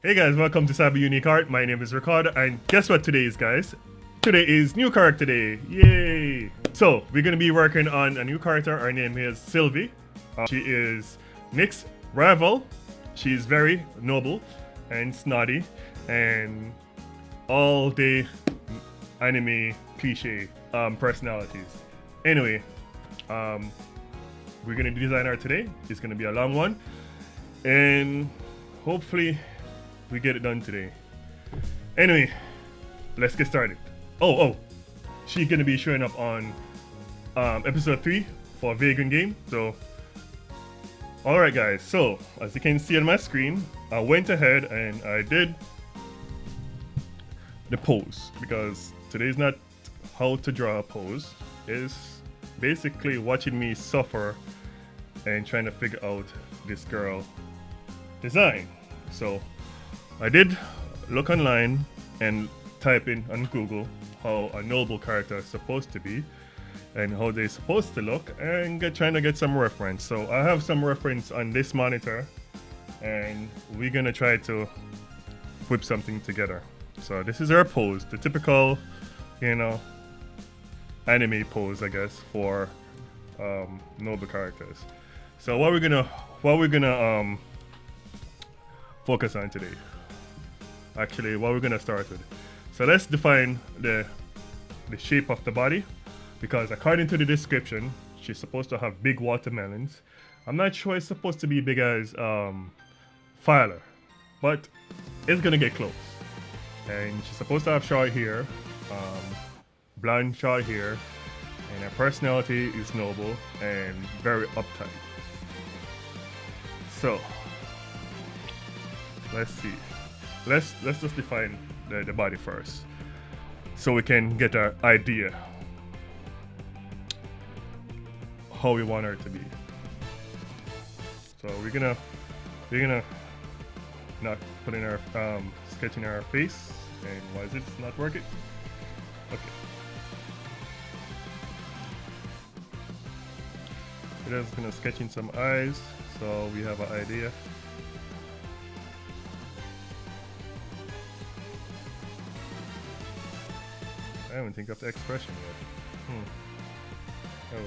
Hey guys, welcome to Cyber Unique Art. My name is Ricardo, and guess what today is, guys? Today is new character day. Yay! So we're gonna be working on a new character. Her name is Silvy. She is Nick's rival. She's very noble and snotty and all day anime cliche personalities. Anyway, we're gonna design her today. It's gonna be a long one, and hopefully we get it done today. Anyway, let's get started. Oh, she's gonna be showing up on episode 3 for Vaygren game. So, alright guys, so as you can see on my screen, I went ahead and I did the pose, because today's not how to draw a pose, it's basically watching me suffer and trying to figure out this girl design. So I did look online and type in on Google how a noble character is supposed to be and how they're supposed to look, and trying to get some reference. So I have some reference on this monitor, and we're gonna try to whip something together. So this is our pose, the typical, anime pose, I guess, for noble characters. So what we're gonna focus on today. Actually, what we're gonna start with. So let's define the shape of the body, because according to the description, she's supposed to have big watermelons. I'm not sure it's supposed to be big as Filer, but it's gonna get close. And she's supposed to have short hair, blonde short hair, and her personality is noble and very uptight. So let's see. Let's just define the body first, so we can get an idea how we want her to be. So we're gonna not put in our sketching our face. And why is it not working? Okay. We're just gonna sketch in some eyes so we have an idea. I haven't think of the expression yet. Oh well.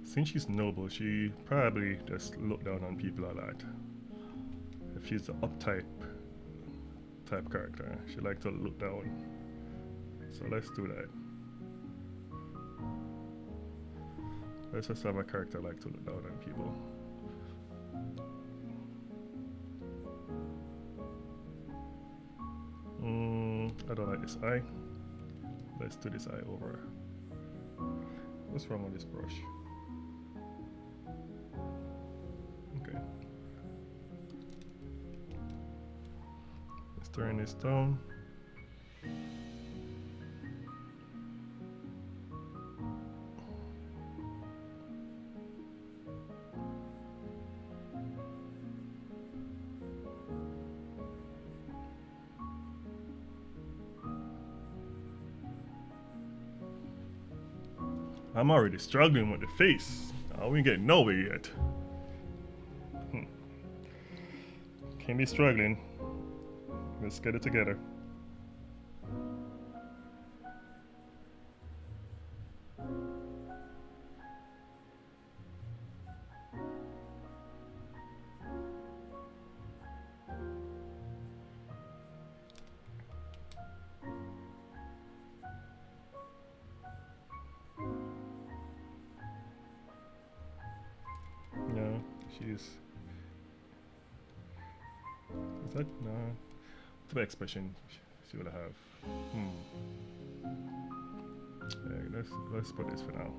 Since she's noble, she probably just look down on people a lot. If she's an uptight type character, she like to look down. So let's do that. Let's just have a character like to look down on people. I don't like this eye. Let's do this eye over. What's wrong with this brush? Okay. Let's turn this down. I'm already struggling with the face. We ain't getting nowhere yet. Can't be struggling. Let's get it together. No, she's. Is that no? What's the expression she would have? Yeah, let's put this for now.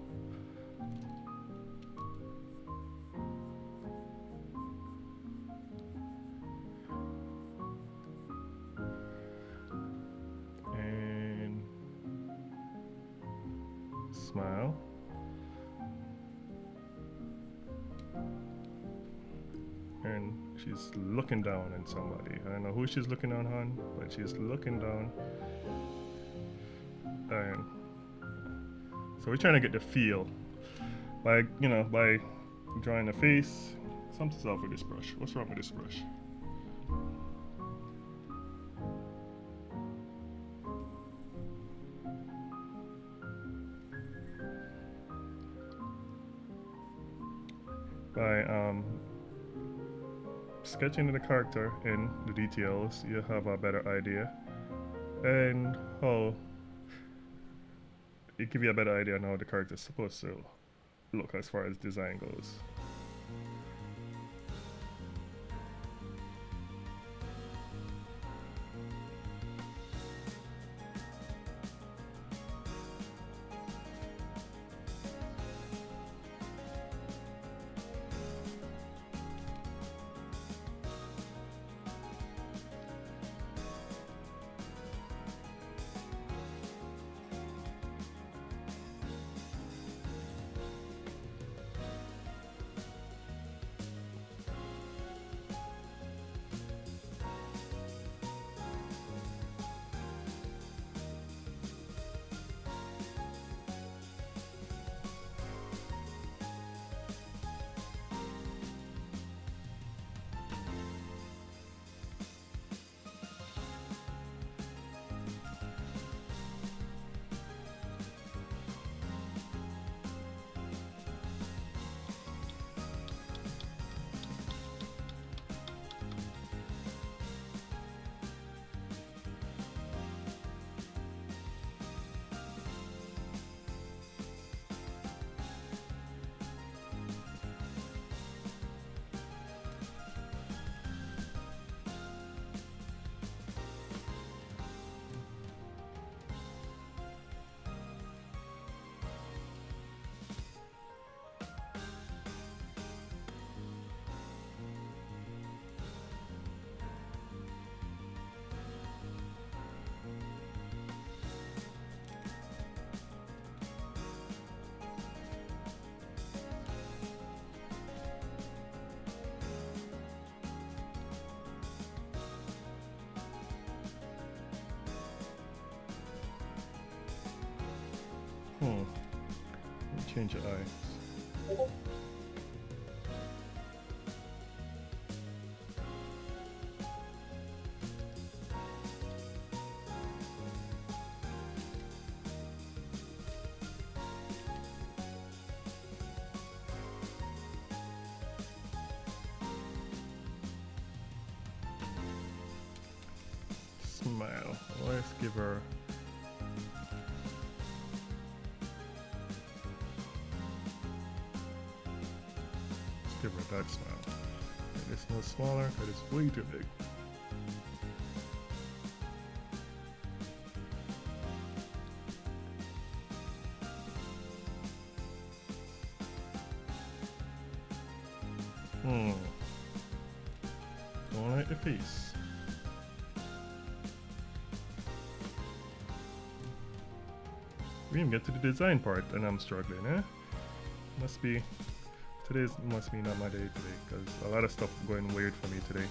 smile. And she's looking down at somebody. I don't know who she's looking down on, but she's looking down. And so we're trying to get the feel by, you know, by drawing the face. Something's off with this brush. What's wrong with this brush? By sketching the character in the details, you have a better idea, and how it give you a better idea on how the character is supposed to look as far as design goes. Let me change your eyes. Smile. Let's give her that smile. It is no smaller, it is way too big. Don't like the face. We didn't get to the design part and I'm struggling, eh? Must be must be not my day today, because a lot of stuff going weird for me today.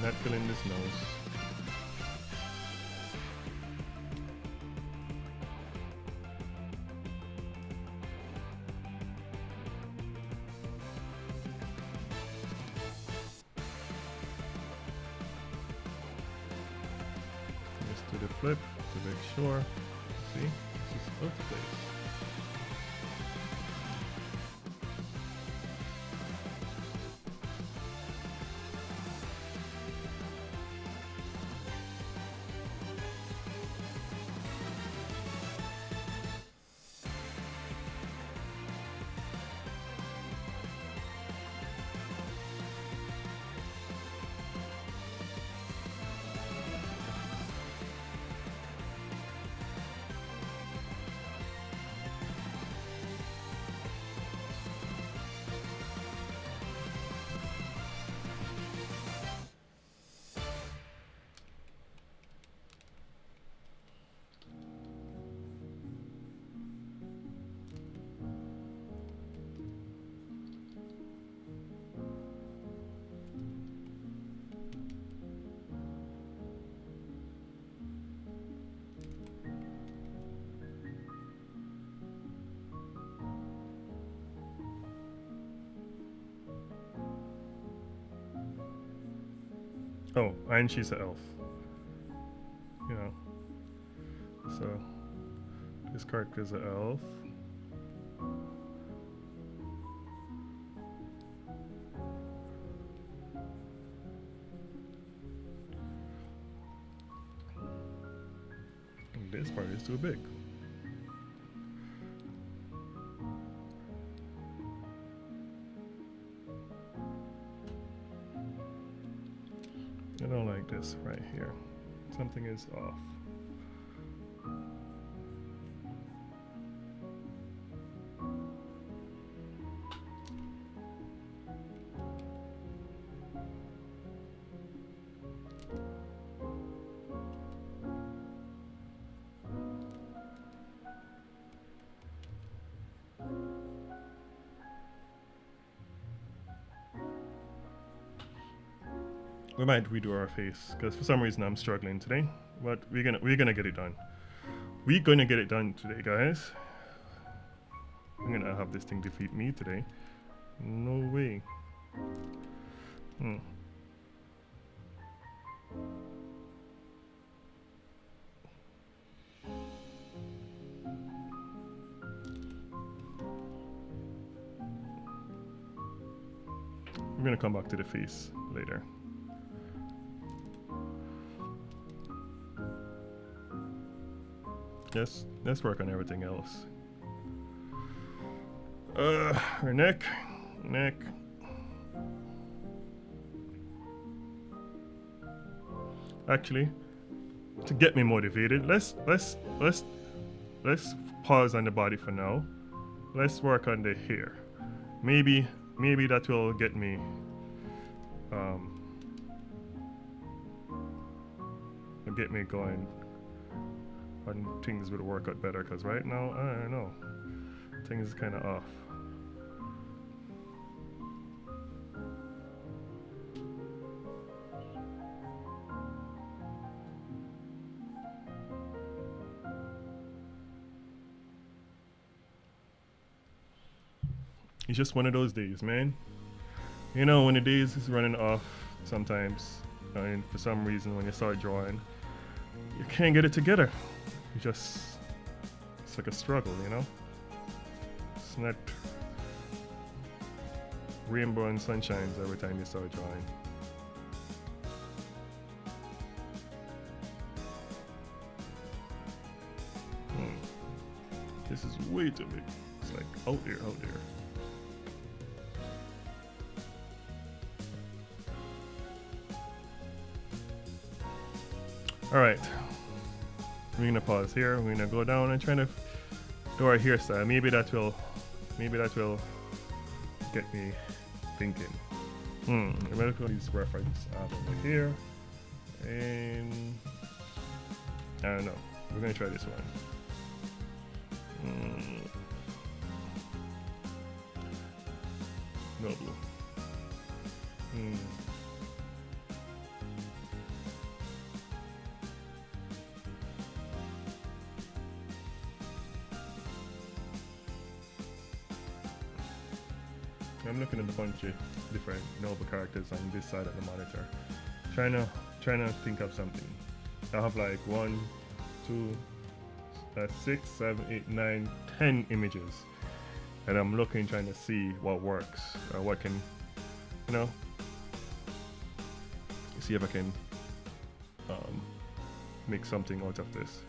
Not feeling this nose. Let's do the flip to make sure. See, this is out of place. Oh, and she's an elf. You know. So this character's an elf. And this part is too big. I don't like this right here. Something is off. We might redo our face because for some reason I'm struggling today, but we're gonna get it done. We're gonna get it done today, guys. I'm gonna have this thing defeat me today. No way. We're gonna come back to the face later. Let's work on everything else. Her neck. Actually, to get me motivated, let's pause on the body for now. Let's work on the hair. Maybe that will get me going and things would work out better, because right now I don't know, things is kind of off. It's just one of those days, man. You know, when the days is running off sometimes, and for some reason when you start drawing, you can't get it together. It's like a struggle, you know? It's not rainbow and sunshines every time you start drawing. This is way too big. It's like out there. All right. We're gonna pause here. We're gonna go down and try to do our hairstyle. Maybe that will get me thinking. Remember these reference over here, and I don't know. We're gonna try this one. No blue. I'm looking at a bunch of different noble characters on this side of the monitor, trying to think of something. I have like 1, 2, 6, 7, 8, 9, 10 images, and I'm looking, trying to see what works or what can, you know, see if I can make something out of this.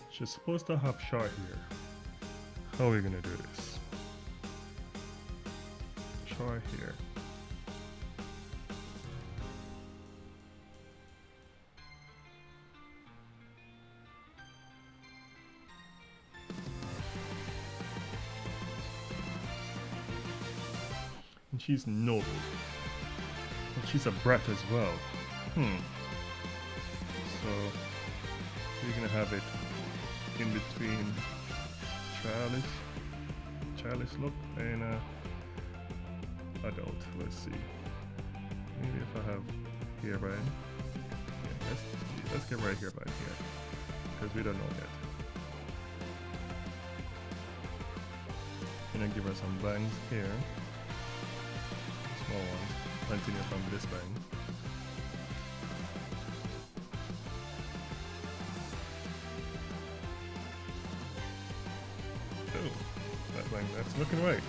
She's supposed to have short hair. How are we gonna do this? Short hair. And she's noble. And she's a brat as well. So you're gonna have it in between childish look and adult. Let's see. Maybe if I have hair by let's get right here by here, because we don't know yet. Gonna give her some bangs here. Small ones. Continue from this bang. That's looking right.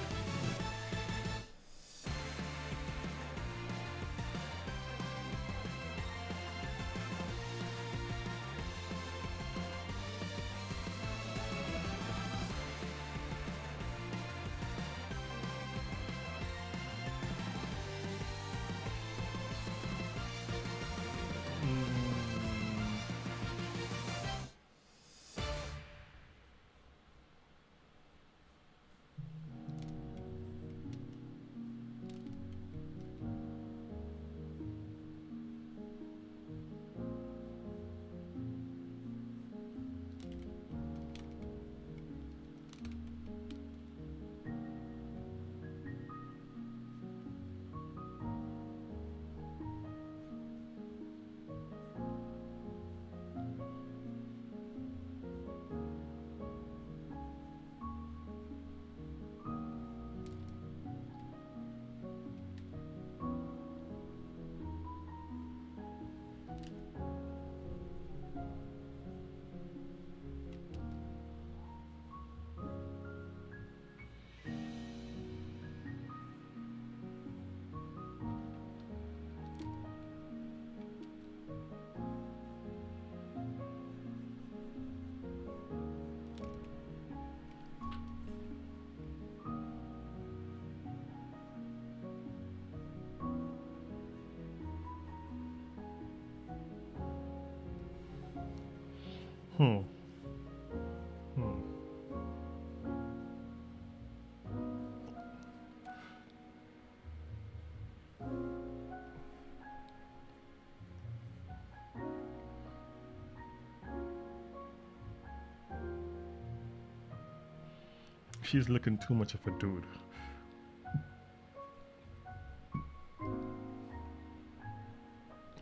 She's looking too much of a dude.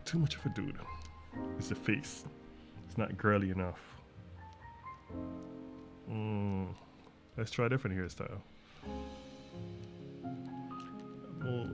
Too much of a dude. It's the face. It's not girly enough. Let's try a different hairstyle. Well,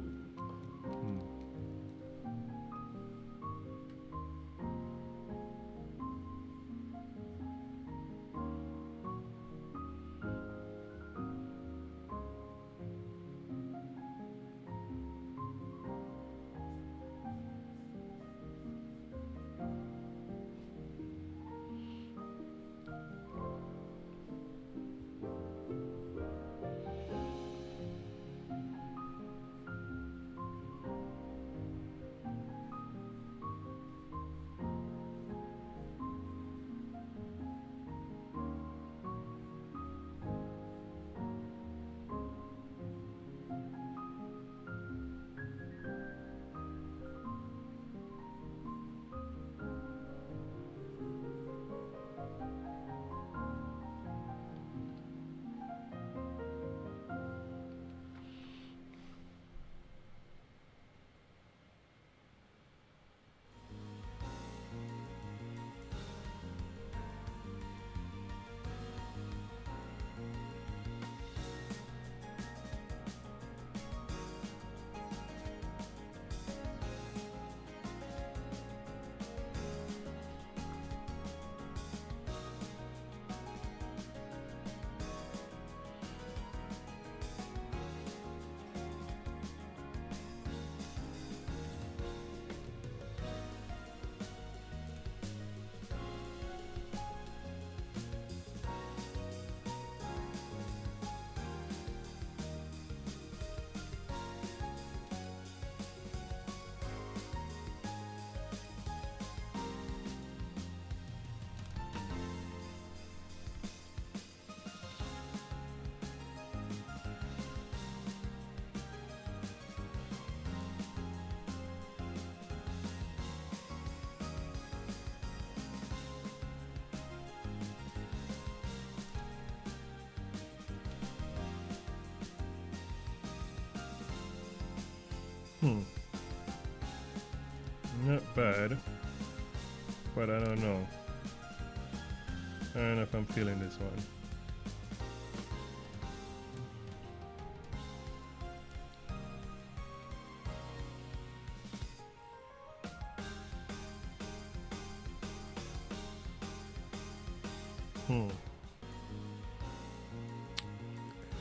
Hmm. Not bad. But I don't know. I don't know if I'm feeling this one.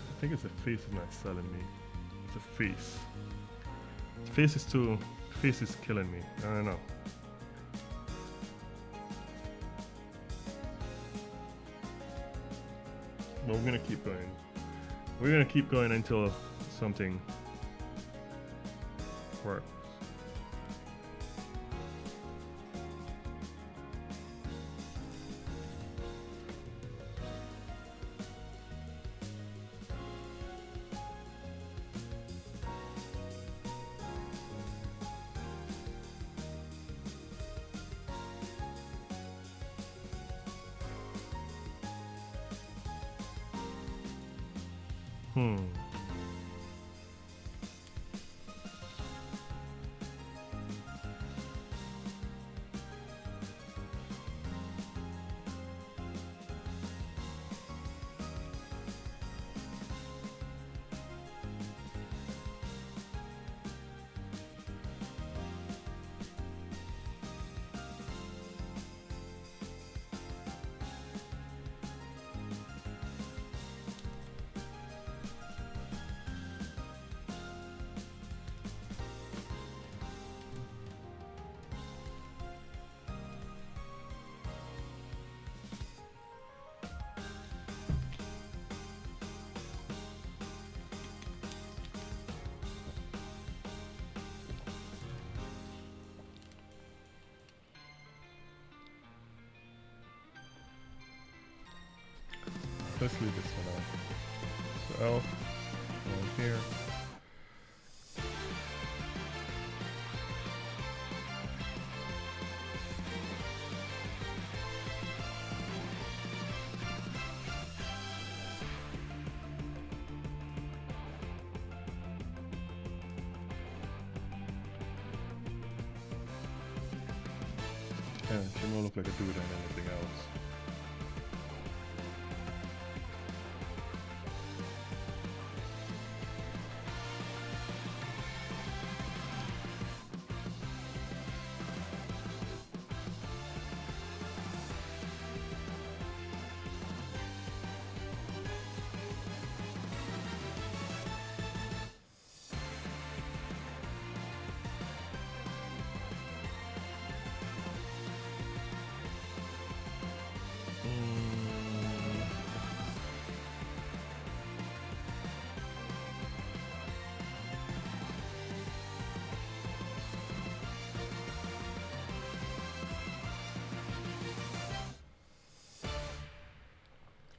I think it's the face is not selling me. It's the face. The face is too. The face is killing me. I don't know. But we're gonna keep going. We're gonna keep going until something works. Let's leave this one out. So elf, one here. Yeah, she don't look like a dude and anything else.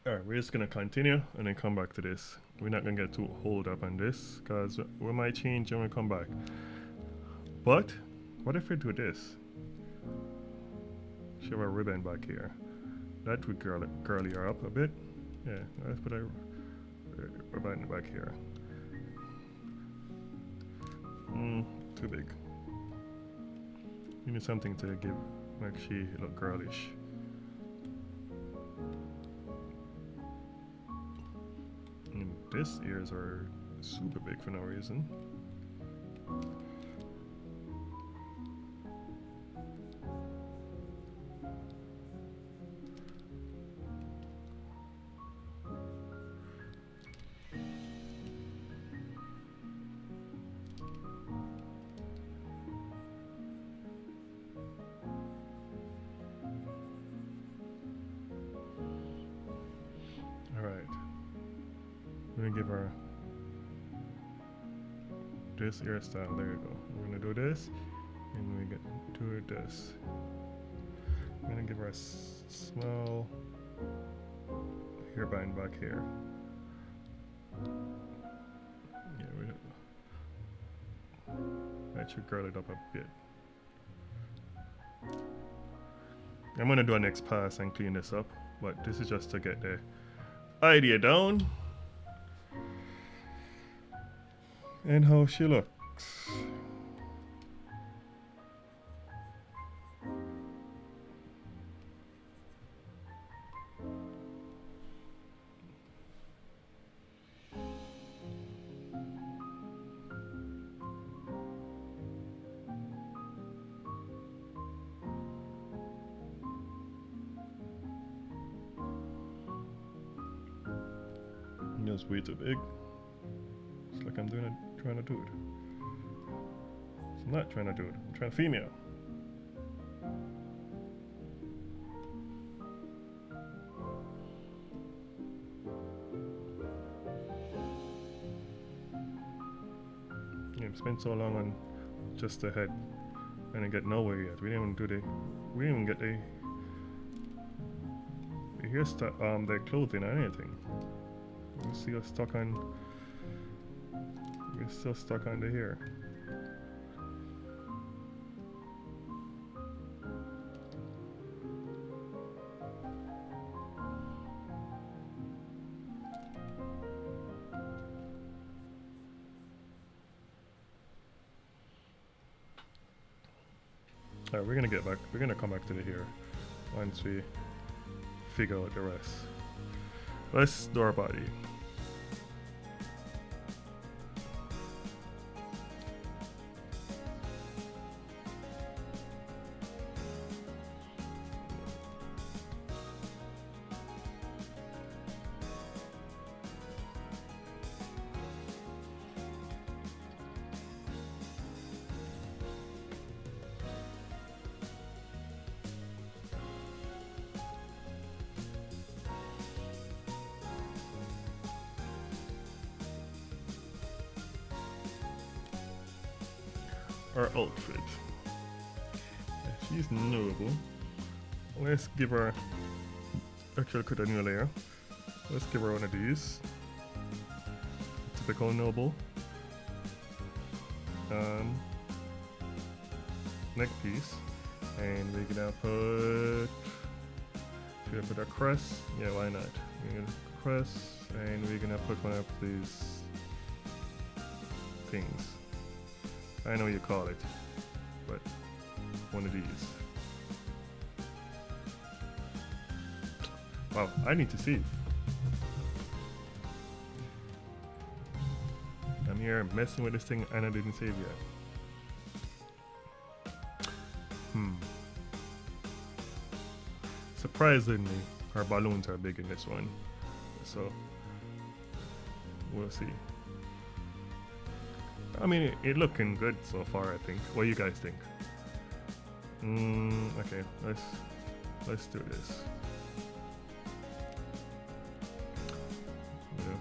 Alright, we're just gonna continue and then come back to this. We're not gonna get too hold up on this because we might change when we come back. But what if we do this? She have a ribbon back here. That would curly her up a bit. Yeah, let's put a ribbon back here. Too big. You need something to give make she look girlish. These ears are super big for no reason. Give her this hairstyle. There you go. We're gonna do this, and we do this. I'm gonna give her a small hairband back here. Yeah, that should curl it up a bit. I'm gonna do a next pass and clean this up, but this is just to get the idea down. And how she looks. is way too big. It's like I'm trying to do it. I'm not trying to do it. I'm trying to female. Yeah, spent so long on just the head and I get nowhere yet. We didn't even get the hairstyle, their clothing or anything. You see us stuck on. We're still stuck on the hair. Alright, we're gonna get back. We're gonna come back to the hair once we figure out the rest. Let's do our body. Our outfit. She's noble. Let's give her. Actually, put a new layer. Let's give her one of these. Typical noble. Neck piece, and we're gonna put. Should I put a crest? Yeah, why not? We're gonna crest, and we're gonna put one of these things. I know what you call it, but one of these. Wow, I need to see. I'm here messing with this thing and I didn't save yet. Surprisingly, our balloons are big in this one, so we'll see. I mean, it looking good so far, I think. What do you guys think? Okay, let's do this. Yeah.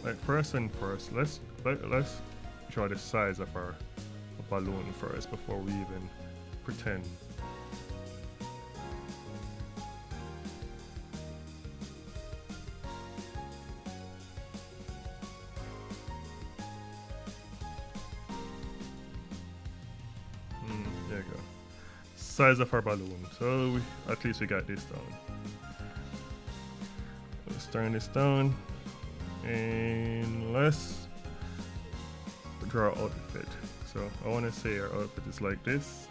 Like first, let's draw the size of our balloon first before we even pretend. There you go. Size of our balloon. So at least we got this down. Let's turn this down. And let's draw our outfit. So I want to say our outfit is like this.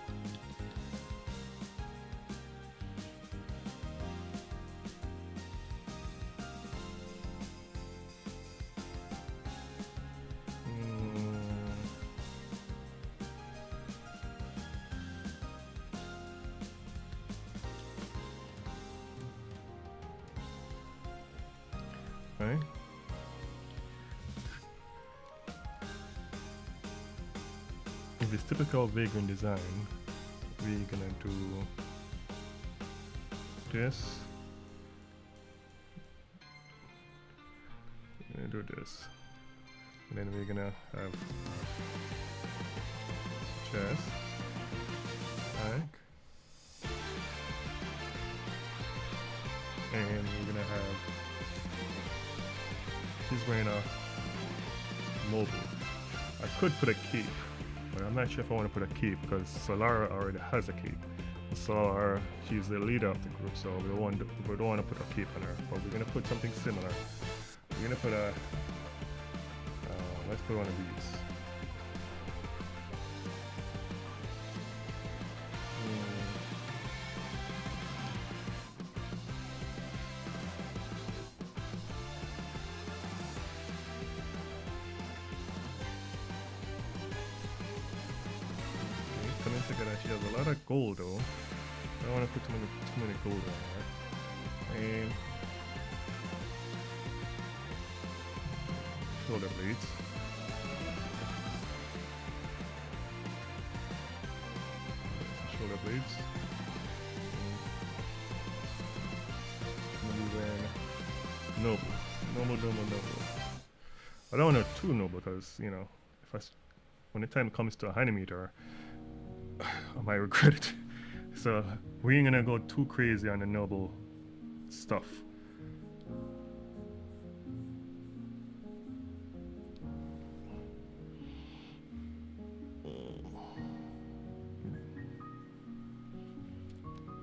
Right. If it's typical Vaygren design, we're gonna do this. We're gonna do this. And then we're gonna have chest, back, and we're gonna have. She's wearing a mobile. I could put a cape, but I'm not sure if I want to put a cape because Solara already has a cape. Solara, she's the leader of the group, so we don't want to put a cape on her. But we're gonna put something similar. We're gonna put a. Let's put one of these. figure that she has a lot of gold though. I don't want to put too many gold on her. And shoulder blades. Shoulder blades. Noble. I don't want to too noble because, you know, when the time comes to a Hanimeter, I might regret it. So we ain't gonna go too crazy on the noble stuff.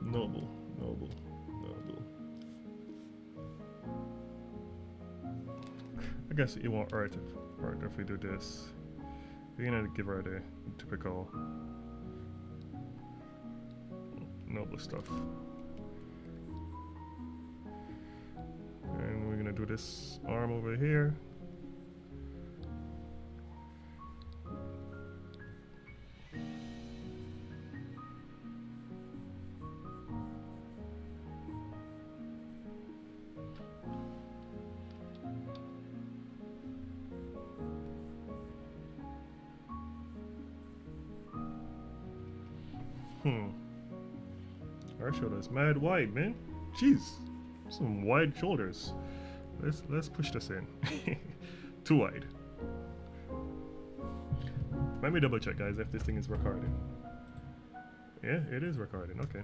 Noble. I guess it won't hurt if we do this. We're gonna give her the typical noble stuff. And we're gonna do this arm over here. Our shoulders mad wide, man. Jeez, some wide shoulders. Let's push this in. Too wide. Let me double check, guys, if this thing is recording. Yeah, it is recording. Okay.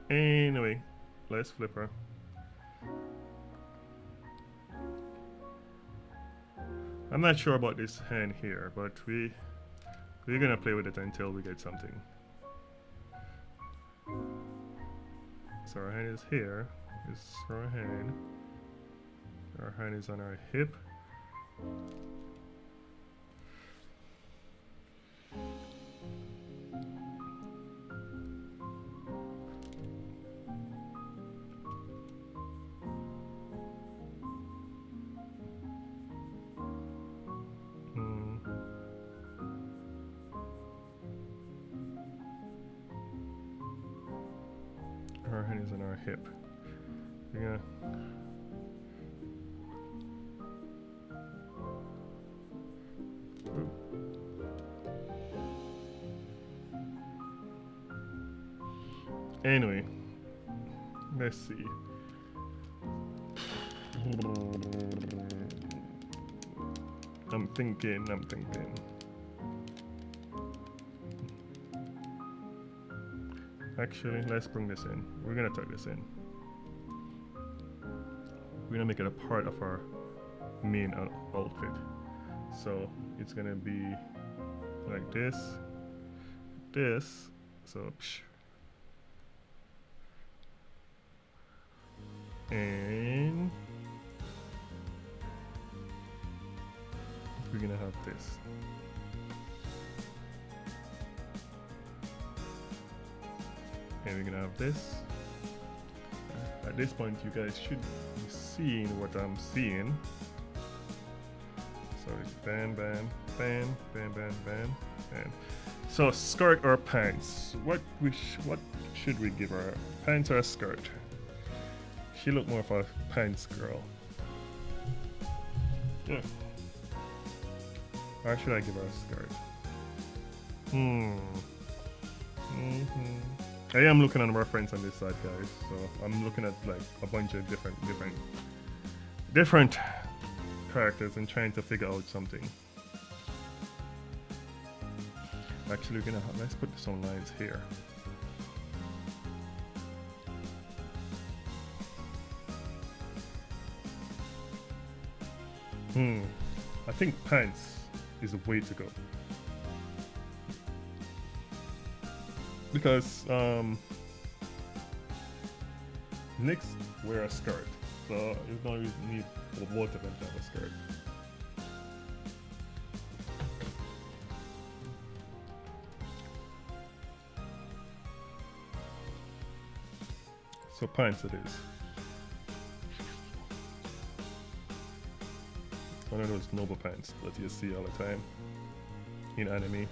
Anyway, let's flip her. I'm not sure about this hand here, but we're gonna play with it until we get something. So our hand is here. This is our hand. Our hand is on our hip. Our hand is on our hip. We're gonna Anyway, let's see. I'm thinking. Actually, let's bring this in. We're gonna tuck this in. We're gonna make it a part of our main outfit. So it's gonna be like this. So and we're gonna have this. And we're gonna have this. At this point, you guys should be seeing what I'm seeing. So it's bam, bam, bam, bam, bam, bam, and so skirt or pants. What should we give her? Pants or a skirt? She looked more of a pants girl. Yeah. Or should I give her a skirt? I am looking on reference on this side, guys. So I'm looking at like a bunch of different characters and trying to figure out something. Actually, let's put some lines here. I think pants is the way to go. Because next wear a skirt, so you don't really need for both of them to have a skirt. So pants it is. One of those noble pants that you see all the time in anime.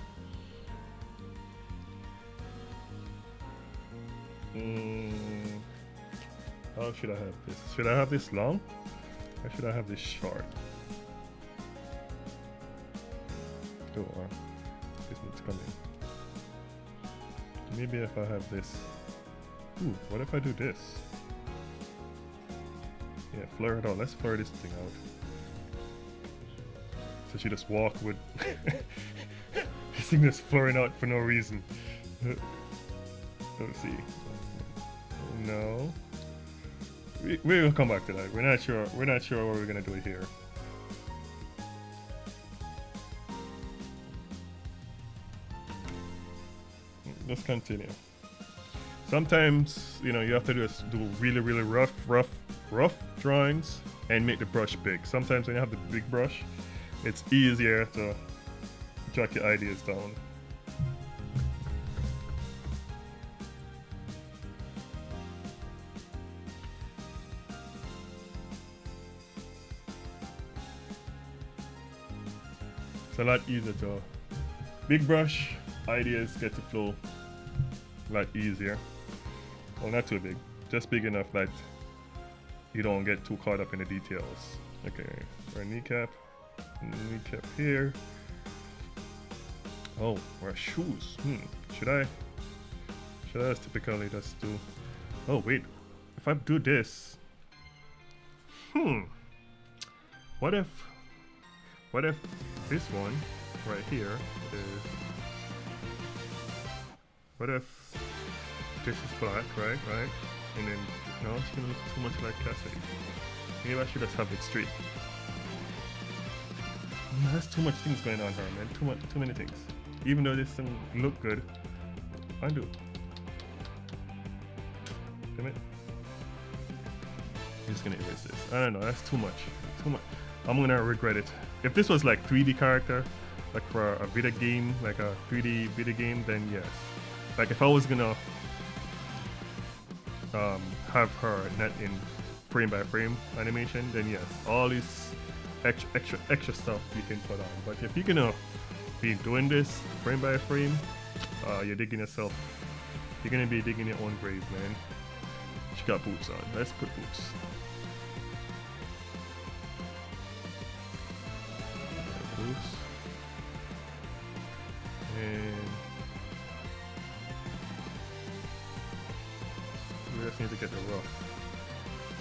How should I have this? Should I have this long? Or should I have this short? Or this needs to come in. Maybe if I have this. Ooh, what if I do this? Yeah, flare it out. Let's flare this thing out. So she just walk with this thing that's flaring out for no reason. Let's see. No. We'll come back to that. We're not sure what we're gonna do here. Let's continue. Sometimes, you know, you have to do really rough drawings and make the brush big. Sometimes when you have the big brush, it's easier to jot your ideas down. It's a lot easier to big brush, ideas get to flow a lot easier. Well, not too big, just big enough that you don't get too caught up in the details. Okay, our kneecap here. Oh, our shoes. Should I just typically just do? Oh wait, if I do this, what if this one right here is? What if this is black, right? And then, no, it's gonna look too much like Cassidy. Maybe I should just have it straight. There's too much things going on here, man. Too many things. Even though this thing look good, undo. Damn it. I'm just gonna erase this. I don't know, that's too much. I'm gonna regret it. If this was like 3D character, like for a video game, like a 3D video game, then yes. Like if I was gonna have her not in frame by frame animation, then yes, all this extra stuff you can put on. But if you're gonna be doing this frame by frame, you're digging yourself. You're gonna be digging your own grave, man. She got boots on. Let's put boots. Boots. And we just need to get the rough.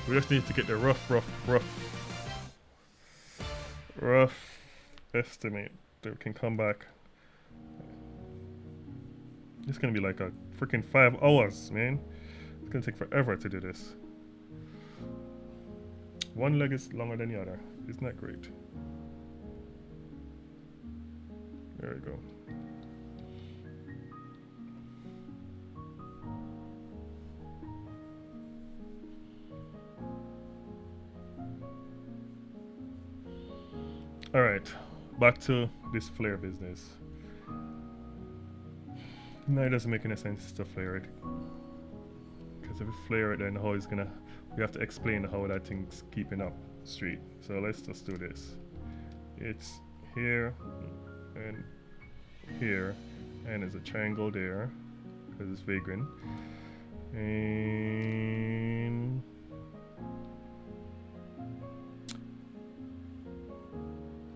We just need to get the rough estimate that we can come back. It's gonna be like a freaking 5 hours, man. It's gonna take forever to do this. One leg is longer than the other. Isn't that great? There we go. Alright, back to this flare business. Now it doesn't make any sense to flare it. Because if we flare it, then how is gonna... We have to explain how that thing's keeping up straight. So let's just do this. It's here and here, and there's a triangle there because it's Vaygren. And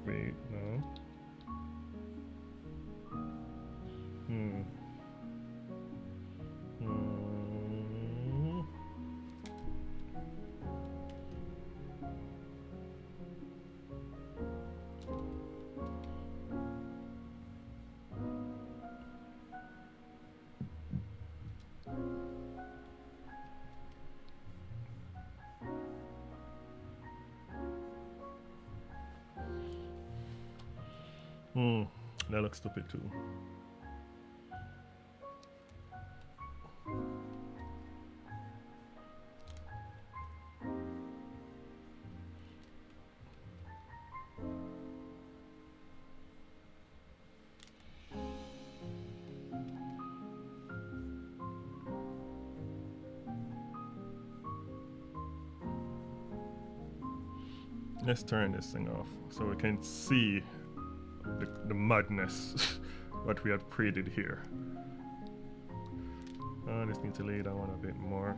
wait, no. That looks stupid too. Let's turn this thing off so we can see the madness what we have created here. I just need to lay down a bit more.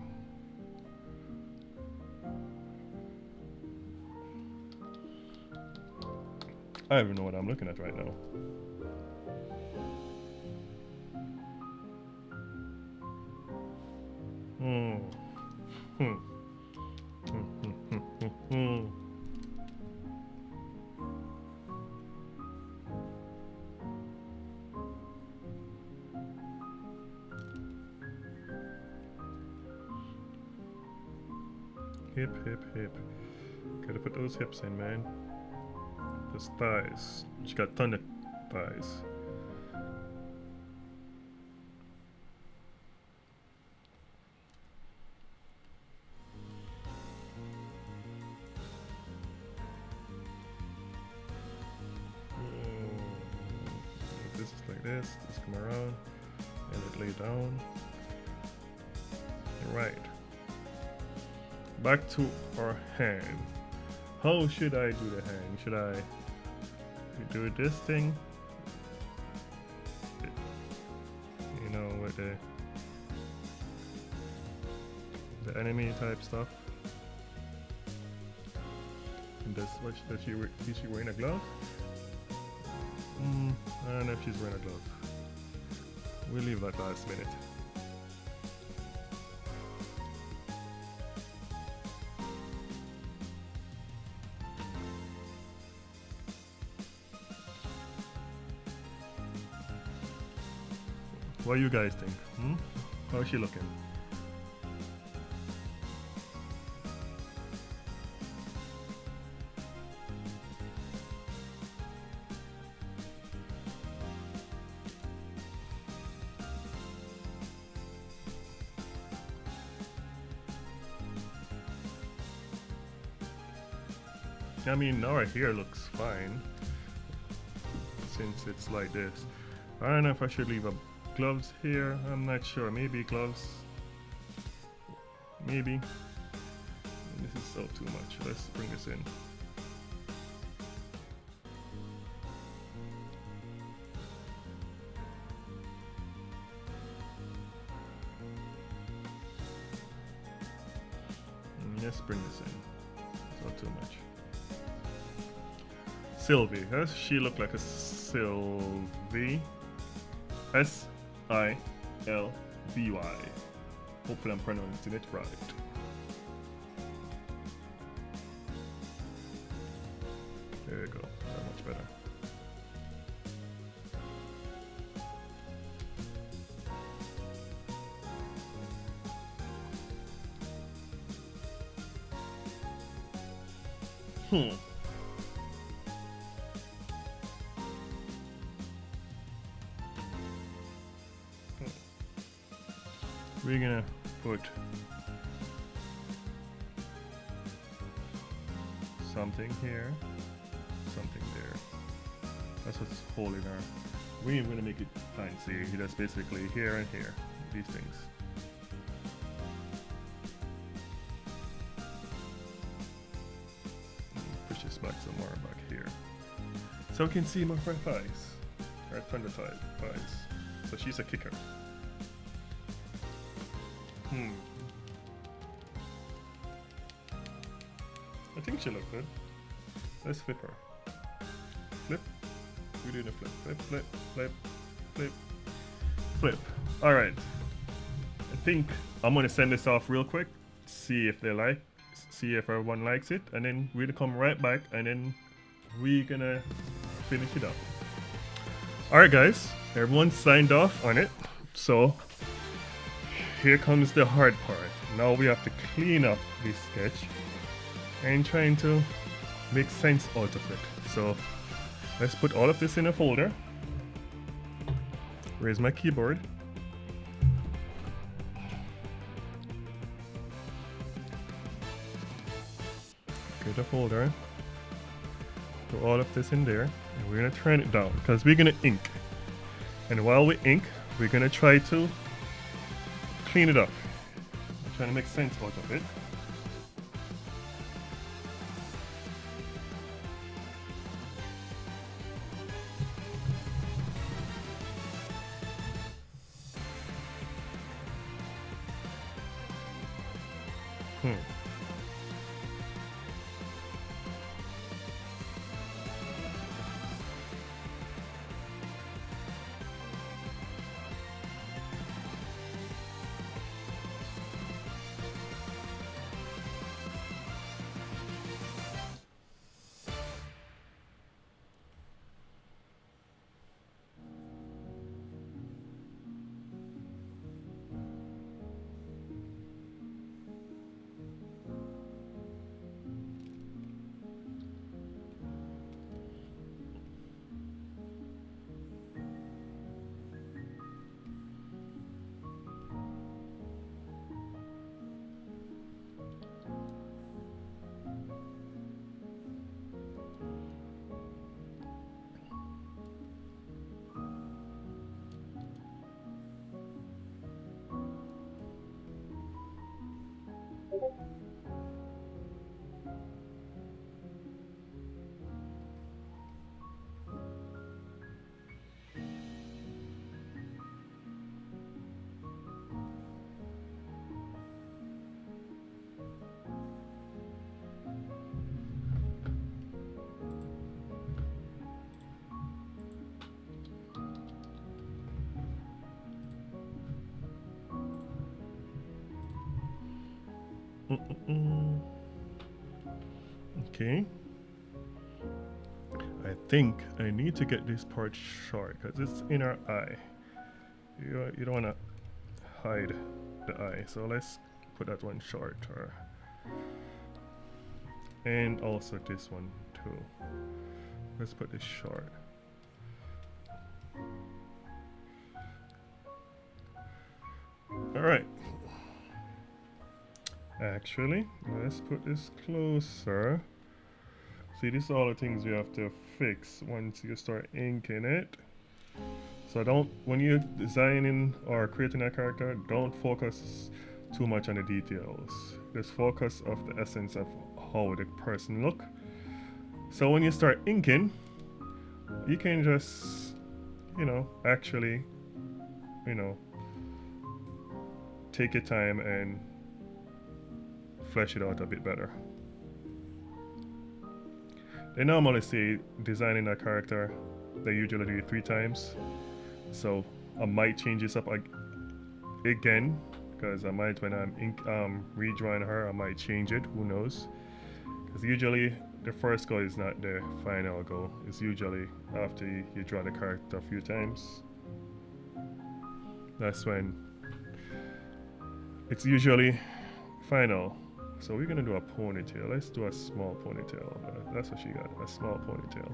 I don't even know what I'm looking at right now. Hip, hip, hip. Gotta put those hips in, man. Those thighs. She got ton of thighs. This is like this. Just come around and it lay down. Right. Back to our hand. How should I do the hand? Should I do this thing? You know, with the enemy type stuff. And this, what is she wearing a glove? I don't know if she's wearing a glove. We'll leave that last minute. What do you guys think? How's she looking? I mean, now her hair looks fine since it's like this. I don't know if I should leave a gloves here. I'm not sure. Maybe gloves. Maybe. This is so too much. Let's bring this in. Let's bring this in. It's not too much. Silvy. Does she look like a Silvy? S-I-L-V-Y. Hopefully I'm pronouncing it right. There you go. That much better. We're gonna put something here, something there. That's what's holding her. We're gonna make it fancy. That's basically here and here. These things. Push this back some more back here. So we can see more of her thighs. Right from the thighs. So she's a kicker. I think she looked good. Let's flip her. Flip. We do the flip. Flip, flip, flip, flip, flip. Alright. I think I'm gonna send this off real quick. See if they like. See if everyone likes it. And then we're gonna come right back and then we're gonna finish it up. Alright guys. Everyone signed off on it. So here comes the hard part. Now we have to clean up this sketch and trying to make sense out of it. So let's put all of this in a folder. Where's my keyboard? Get a folder. Put all of this in there and we're gonna turn it down because we're gonna ink. And while we ink, we're gonna try to clean it up. I'm trying to make sense out of it. Hmm. Mm-mm-mm. Okay. I think I need to get this part short because it's in our eye. You don't want to hide the eye, so let's put that one short, and also this one too. Let's put this short. All right. Actually, let's put this closer. See, these are all the things you have to fix once you start inking it. So don't, when you're designing or creating a character, don't focus too much on the details. Just focus of the essence of how the person look. So when you start inking, you can just, actually, take your time and flesh it out a bit better. They normally say designing a character, they usually do it 3 times. So I might change this up again, because I might, when I'm redrawing her, I might change it, who knows. Because usually the first go is not the final go. It's usually after you draw the character a few times. That's when it's usually final. So we're gonna do a ponytail. Let's do a small ponytail. That's what she got, a small ponytail.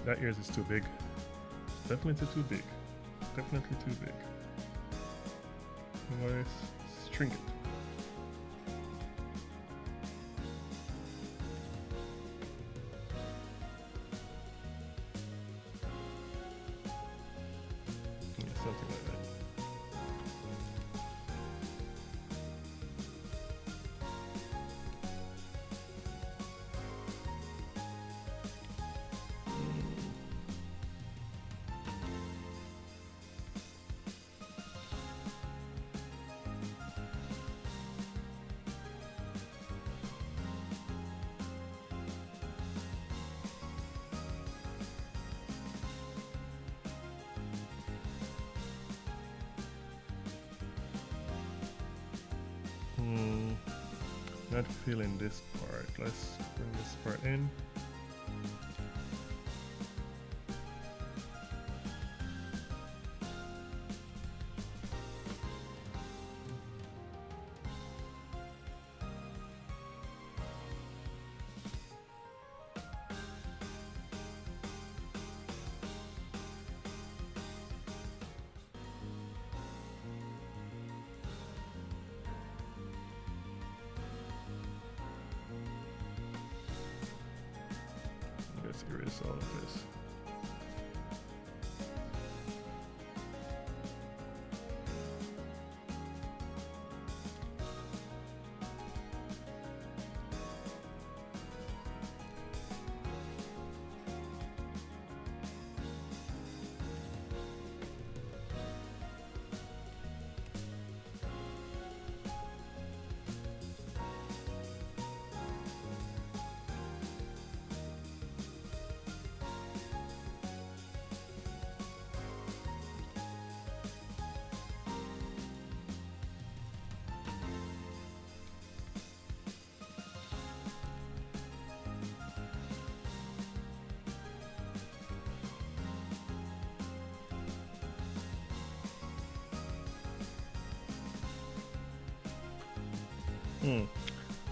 That ears is too big. Definitely too big. Definitely too big. Let's shrink it. Yeah, something like that. Not feeling this part. Let's bring this part in. this, all of this.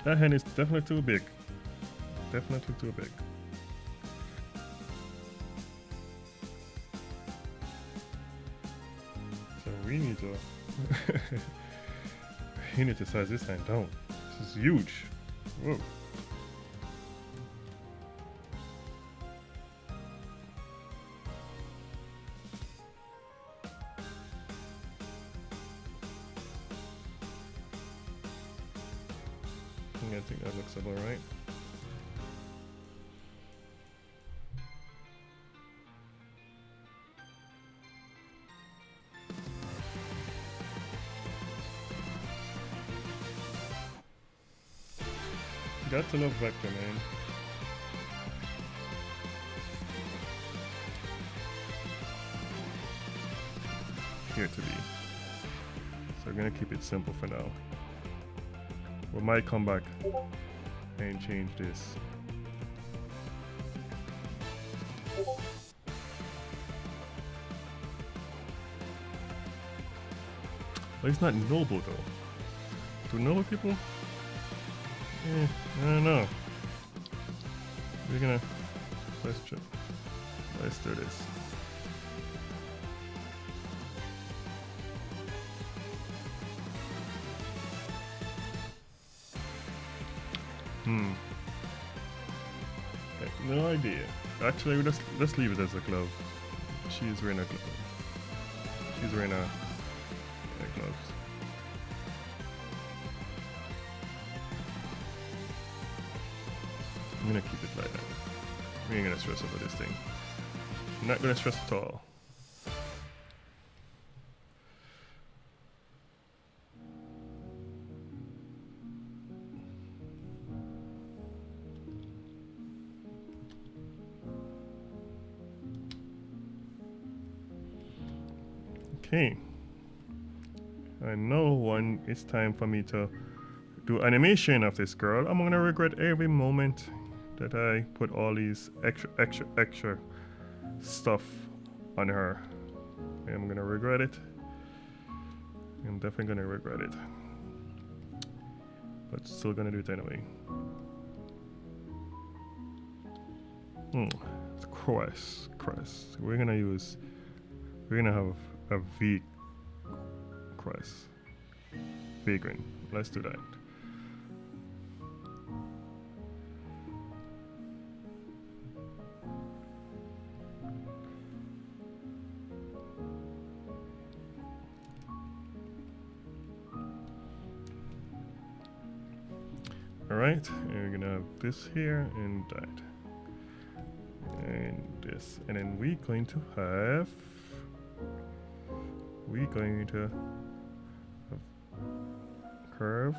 That hand is definitely too big. Definitely too big. So we need to we need to size this hand down. This is huge. Whoa. I think that looks about right. Got to love Vector, man. Here to be. So we're gonna keep it simple for now. We might come back and change this. But it's not noble though. Do noble people? I don't know. We're gonna let's do this. No idea. Actually, let's leave it as a glove. She's wearing a glove. She's wearing a gloves. I'm gonna keep it like that. We ain't gonna stress over this thing. I'm not gonna stress at all. Okay, I know when it's time for me to do animation of this girl, I'm gonna regret every moment that I put all these extra stuff on her. I'm gonna regret it. I'm definitely gonna regret it, but still gonna do it anyway. It's crest. We're gonna have a V crest. Vaygren. Let's do that. Alright, and we're gonna have this here and that. And this. And then we're going to have curve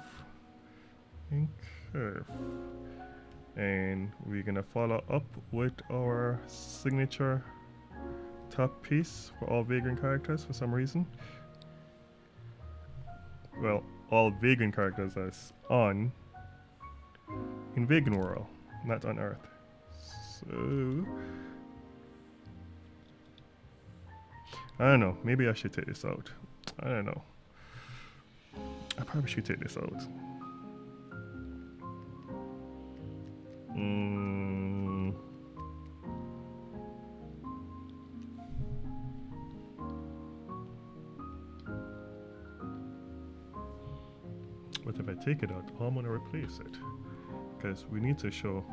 and curve, and we're gonna follow up with our signature top piece for all Vaygren characters for some reason. Well, all Vaygren characters that's on in Vaygren world, not on Earth. So I don't know, maybe I should take this out. I don't know. I probably should take this out. But if I take it out, I'm gonna replace it. Because we need to show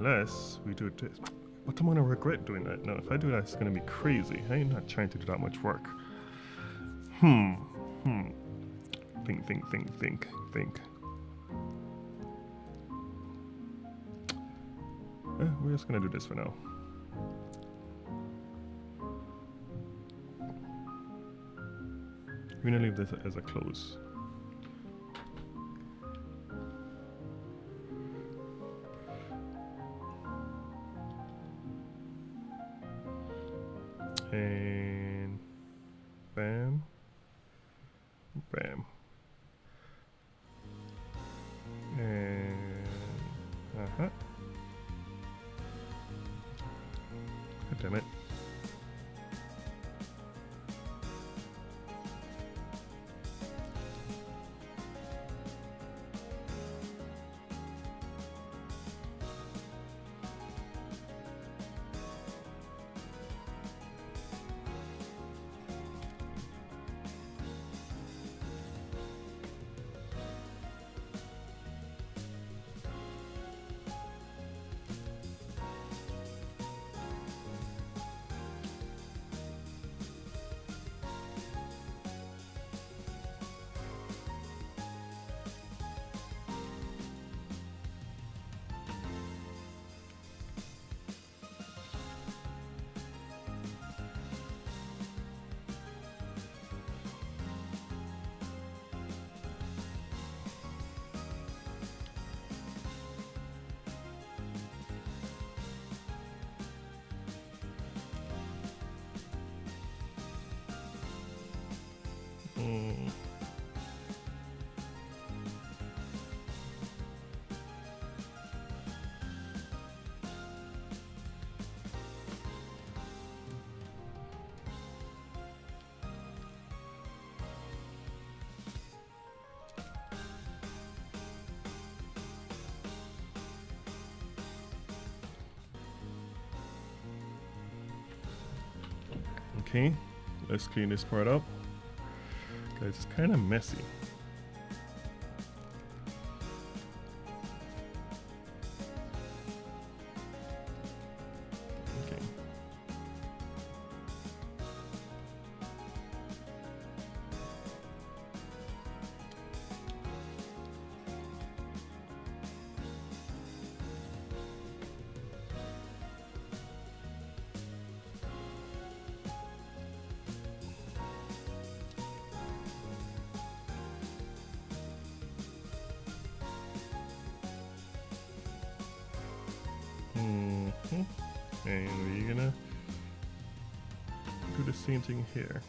Unless we do this. But I'm gonna regret doing that. No, if I do that, it's gonna be crazy. I ain't not trying to do that much work. Think. We're just gonna do this for now. We're gonna leave this as a close. And bam, bam, and God damn it. Okay, let's clean this part up. Guys, it's kind of messy. Okay. And we're gonna do the same thing here.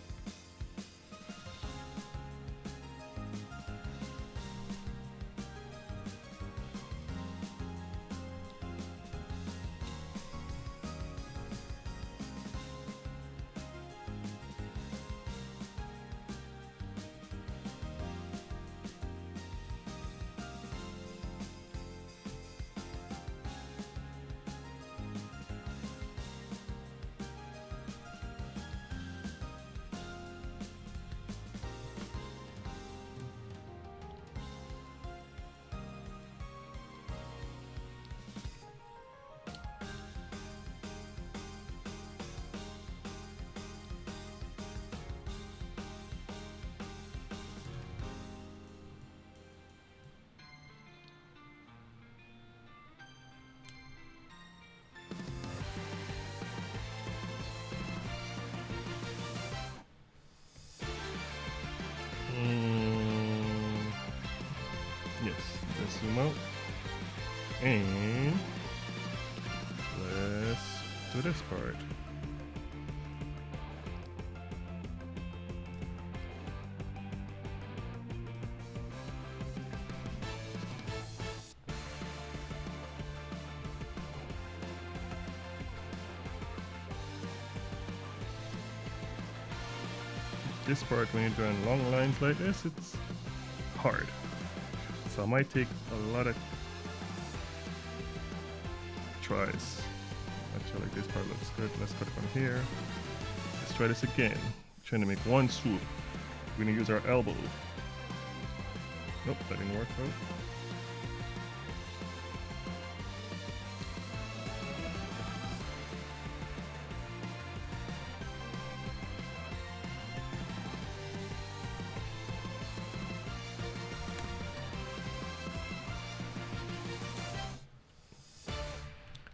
Yes, let's zoom out. And let's do this part. This part, when you're drawing long lines like this, it's hard. So I might take a lot of tries. Actually, like this part looks good. Let's cut from here. Let's try this again. Trying to make one swoop. We're gonna use our elbow. Nope, that didn't work out.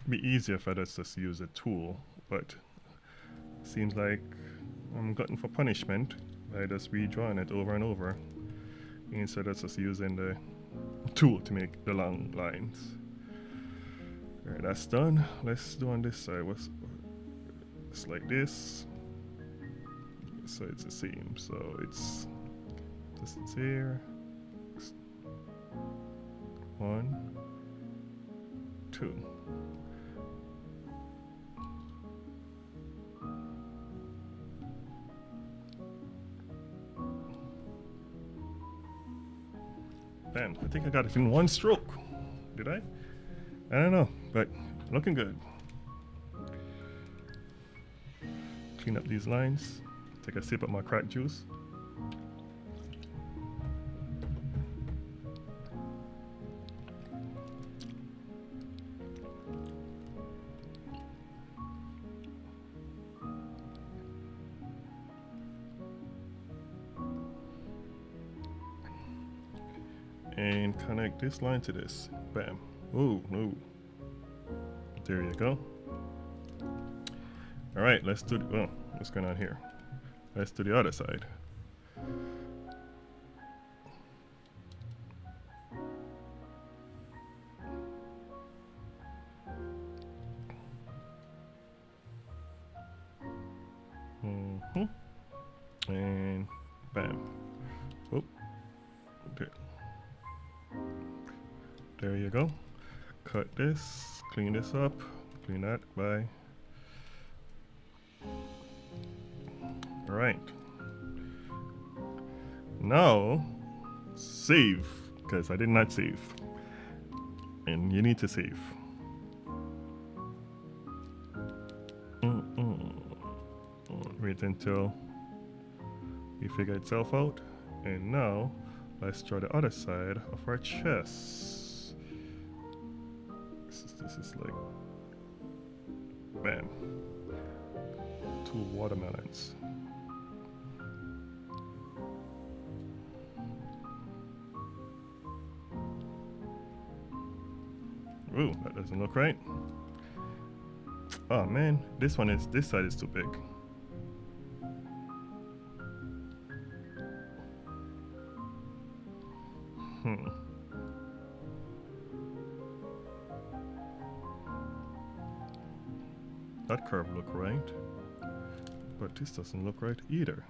Be easier if I just use a tool, but seems like I'm glutton for punishment by just redrawing it over and over instead of just using the tool to make the long lines. Alright, that's done. Let's do on this side. It's like this. So it's the same. So it's distance here. 1, 2. Bam, I think I got it in one stroke. Did I? I don't know, but looking good. Clean up these lines. Take a sip of my crack juice. And connect this line to this. Bam. Ooh, no. There you go. All right, let's do. Oh, what's going on here? Let's do the other side. And bam. Oh, there. There you go. Cut this, clean this up, clean that, bye. Alright. Now, save, because I did not save. And you need to save. Wait until we figure itself out. And now, let's draw the other side of our chest. This is like, bam, 2 watermelons. Ooh, that doesn't look right. Oh man, this side is too big. That curve look right, but this doesn't look right either.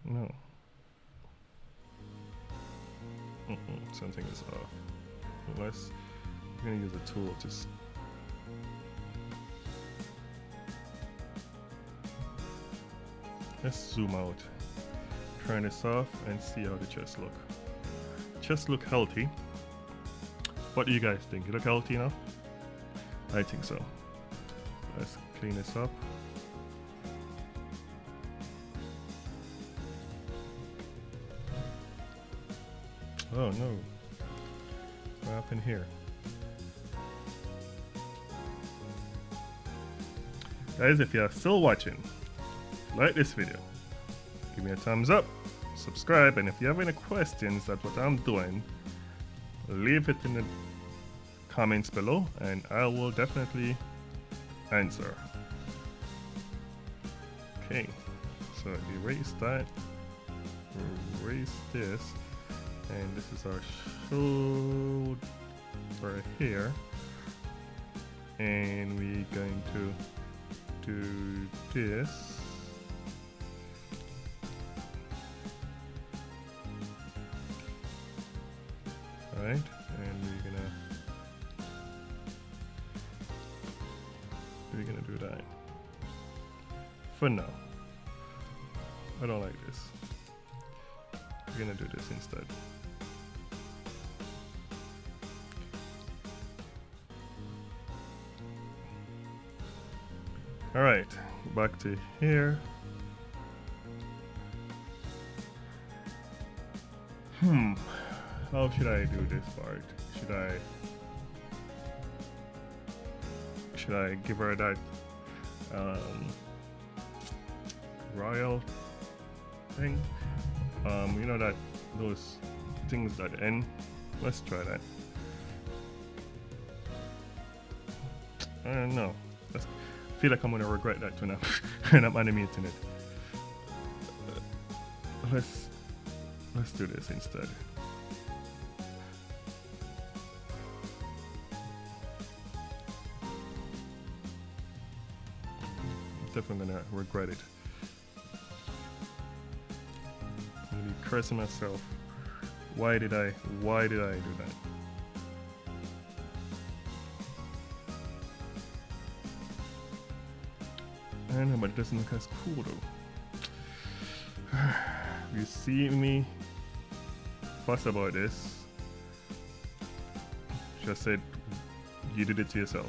No. Something is off. Unless I'm gonna use a tool to let's zoom out, turn this off, and see how the chest look. Chest look healthy. What do you guys think? You look healthy enough? I think so. Let's clean this up. Oh no. What happened here? Guys, if you're still watching, like this video, give me a thumbs up, subscribe, and if you have any questions about what I'm doing, leave it in the comments below and I will definitely answer. Okay, so erase that, erase this, and this is our shoulder here, and we're going to do this. Alright, and we're gonna do that for now. I don't like this. We're gonna do this instead. Alright, back to here. How should I do this part? Should I give her that royal thing? You know that those things that end? Let's try that. I don't know. I feel like I'm gonna regret that when I'm when I'm animating it. Let's do this instead. Definitely gonna regret it. I'm gonna be cursing myself. Why did I do that? I don't know, but it doesn't look as cool though. You see me fuss about this. Just said you did it to yourself.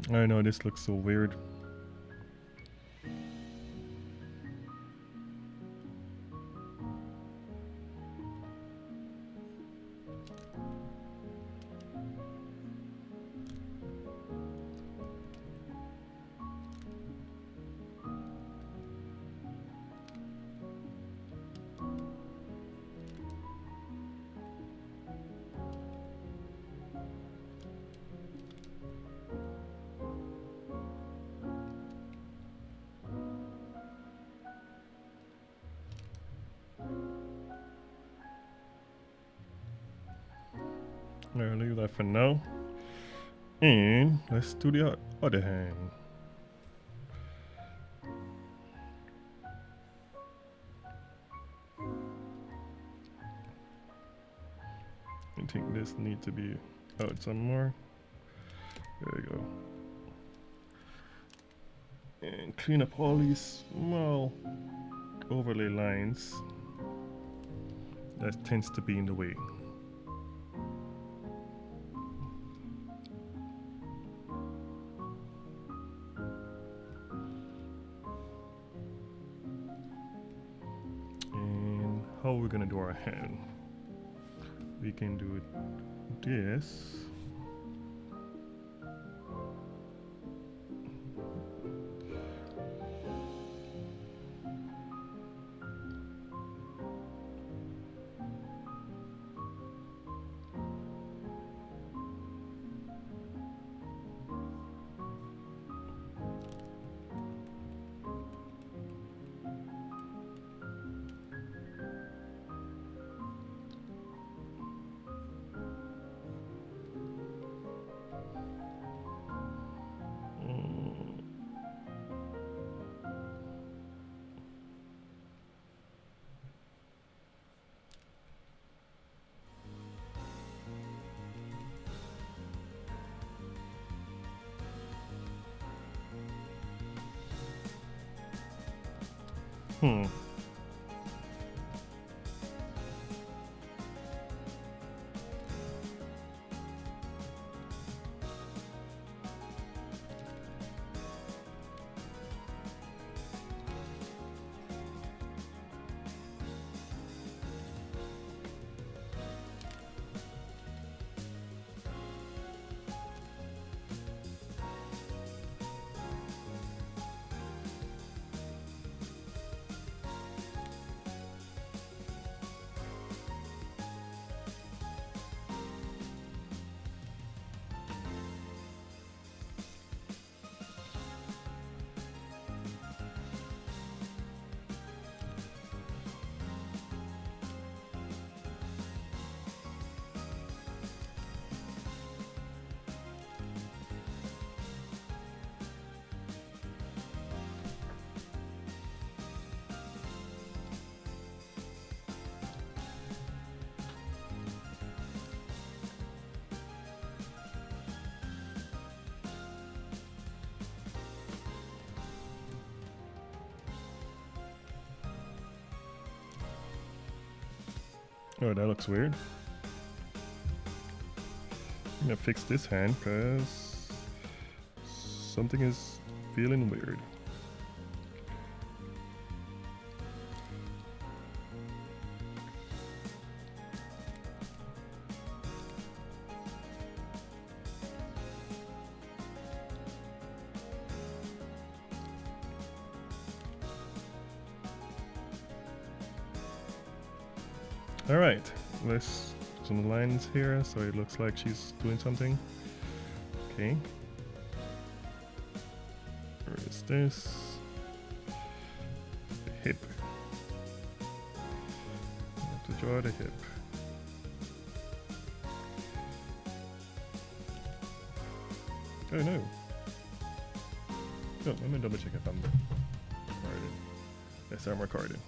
I know this looks so weird. I'll leave that for now. And let's do the other hand. I think this needs to be out some more. There we go. And clean up all these small overlay lines that tends to be in the way. And how are we gonna do our hand? We can do this. Oh, that looks weird. I'm gonna fix this hand because something is feeling weird. All right, let's some lines here so it looks like she's doing something. Okay. Where is this? The hip. I have to draw the hip. Oh no. Oh, let me double check if I'm recorded. Yes, I'm recording.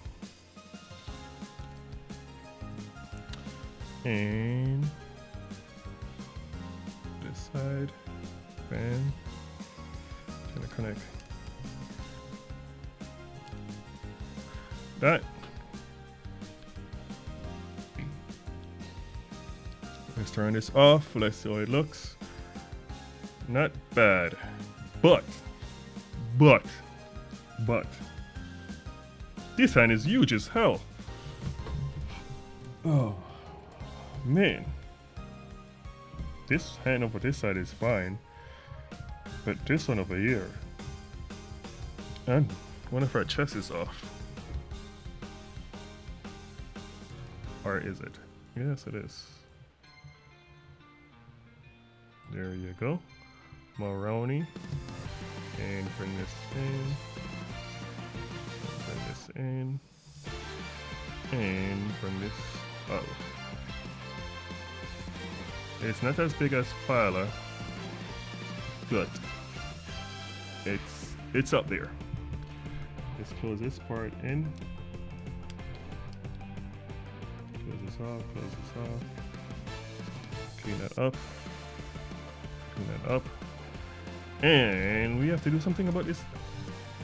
And this side, fan, trying to connect that. Let's turn this off. Let's see how it looks. Not bad, but this hand is huge as hell. Oh. Man, this hand over this side is fine, but this one over here, and one of our chests is off. Or is it? Yes, it is. There you go. Moroni. And bring this in. Bring this in. And bring this out. It's not as big as Filer, but it's up there. Let's close this part in. Close this off, close this off. Clean that up. Clean that up. And we have to do something about this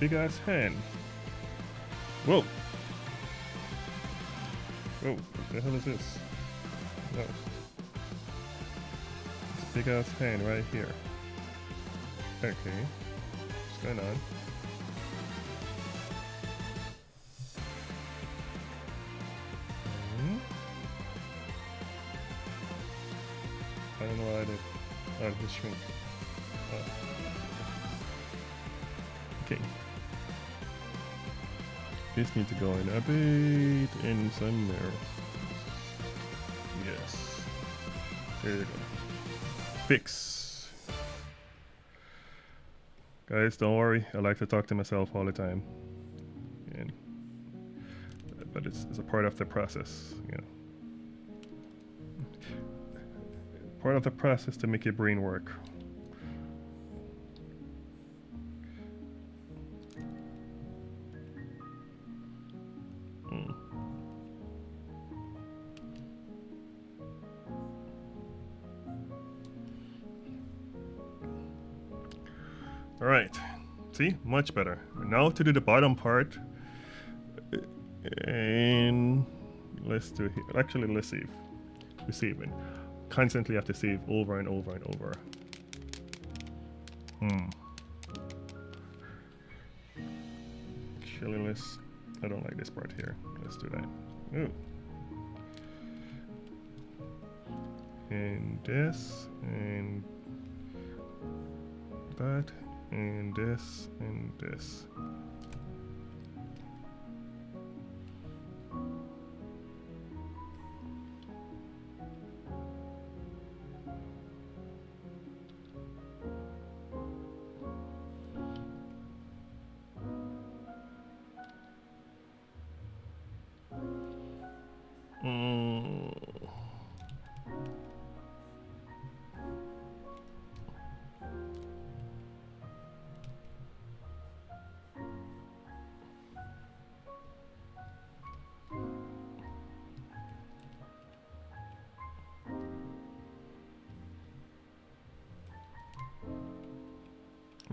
big ass hand. Whoa. Whoa, what the hell is this? No. Big ass hand right here. Okay, what's going on? I don't know why I did. Oh, just shrink. Oh. Okay. This needs to go in a bit in somewhere. Yes. There you go. Fix. Guys, don't worry. I like to talk to myself all the time, but it's a part of the process. You know, part of the process to make your brain work. Alright, see, much better. Now to do the bottom part, And let's do here. Actually, let's save. We're saving. Constantly have to save over and over and over. Actually, let's. I don't like this part here. Let's do that. Ooh. And this, and that, and this, and this.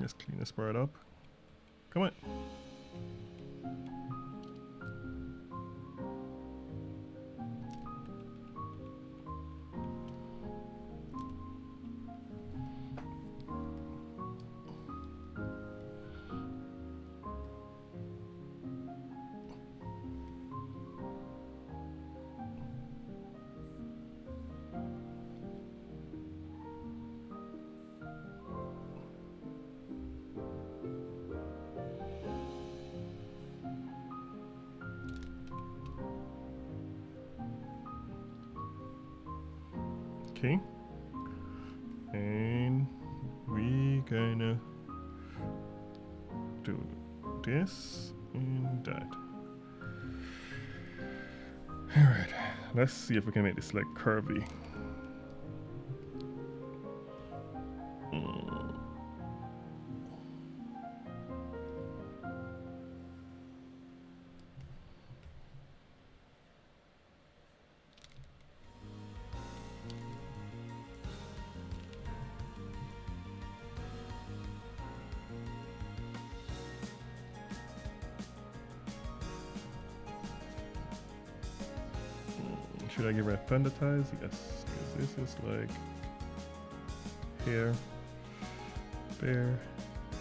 Just clean this part up. Come on. Okay, and we gonna do this and that. All right, let's see if we can make this like curvy. Should I give her a thunder ties? Yes, because this is like here, there,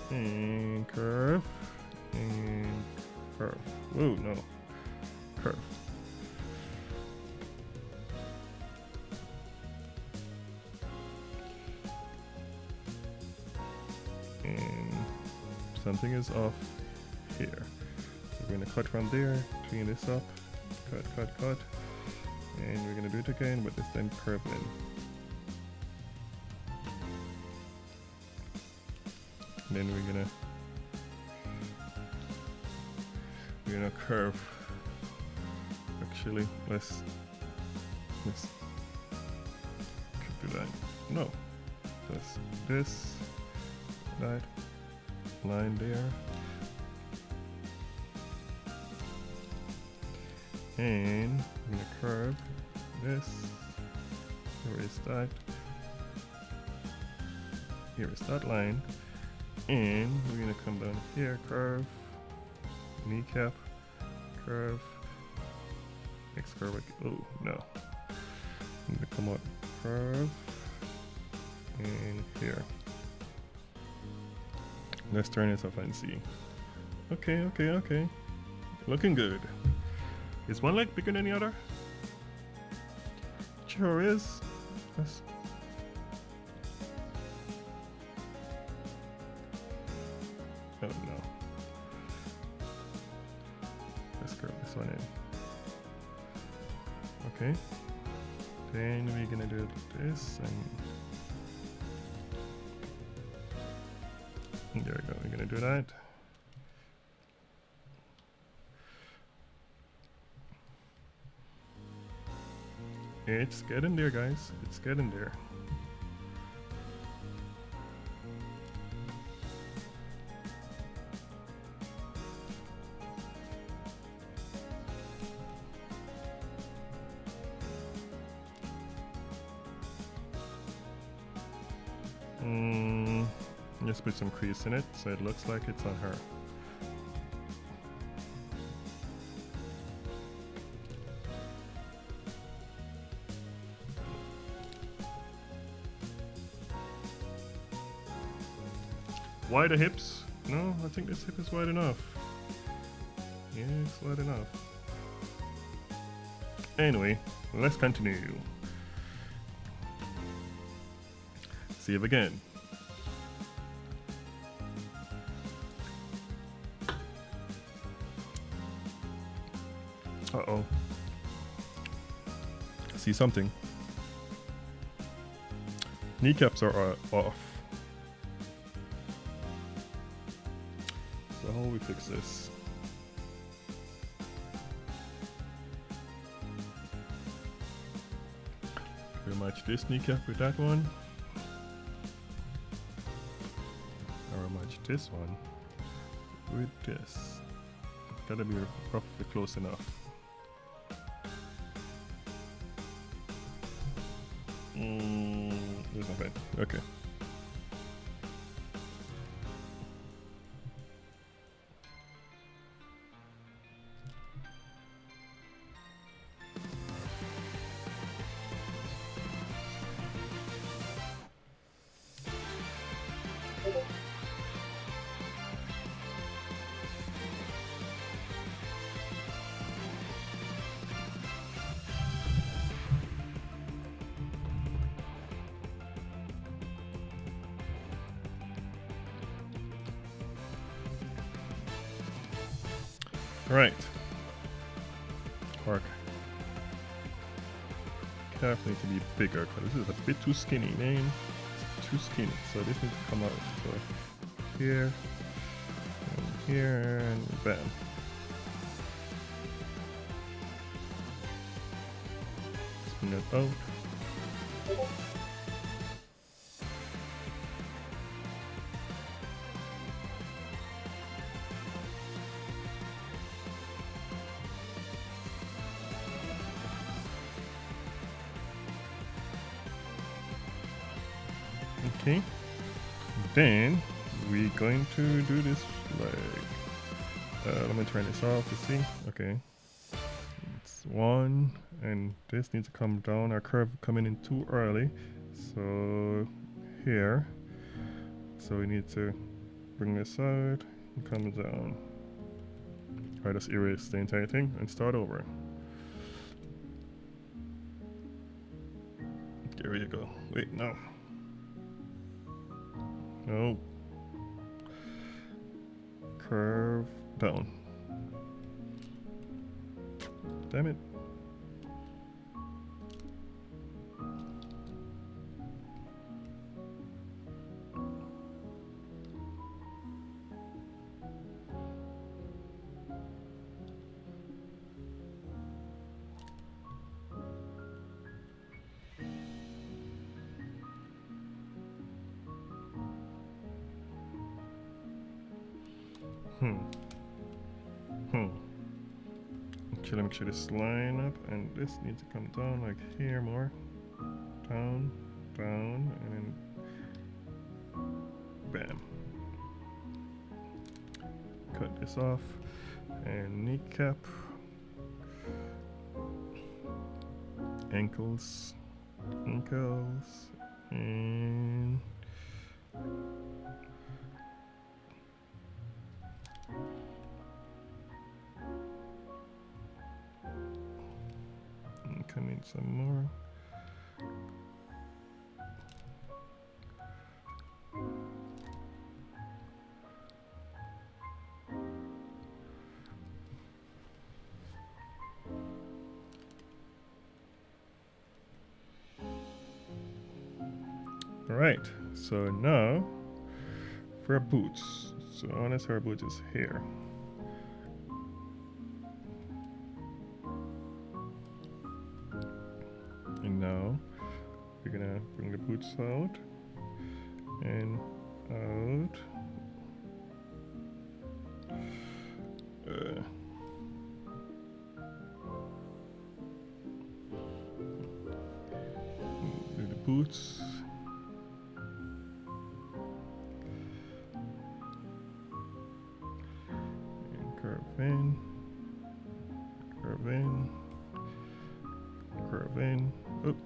and curve, and curve. Whoa, no, curve. And something is off here. We're gonna cut from there, clean this up, cut, cut, cut. And we're gonna do it again, but this time curve in. And then we're gonna curve. Actually, let's do that. No, just this, that line there, and we're gonna curve this. Here is that. Here is that line, and we're gonna come down here, curve, kneecap, curve, next curve. Oh no! I'm gonna come out, curve, and here. Let's turn this off and see. Okay, okay, okay. Looking good. Is one leg bigger than the other? Sure is. Let's oh no. Let's curve this one in. Okay. Then we're gonna do this and there we go. We're gonna do that. It's getting there, guys. It's getting there. Just put some crease in it so it looks like it's on her. wider hips. No, I think this hip is wide enough. Yeah, it's wide enough. Anyway, let's continue. Save again. Uh-oh. See something. Kneecaps are off. So how will we fix this? We match this kneecap with that one. Or match this one with this. Gotta be roughly close enough. There's my pen. Okay. Right. Our calf needs to be bigger because this is a bit too skinny, man. It's too skinny, so this needs to come out. So here, and here, and bam. Spin it out. Okay, then we're going to do this like, let me turn this off to see. Okay, it's one, and this needs to come down. Our curve coming in too early, so here. So we need to bring this out and come down. Alright, let's erase the entire thing and start over. There you go. Wait, no. No. Curve down. Damn it. Actually, make sure this line up, and this needs to come down like here more. Down, down, and then bam. Cut this off, and kneecap, ankles, and come in some more. All right, so now for our boots. So honest, our boots is here. And now we're gonna bring the boots out and out. Do the boots. And curve in, curve in, curve in. Oop.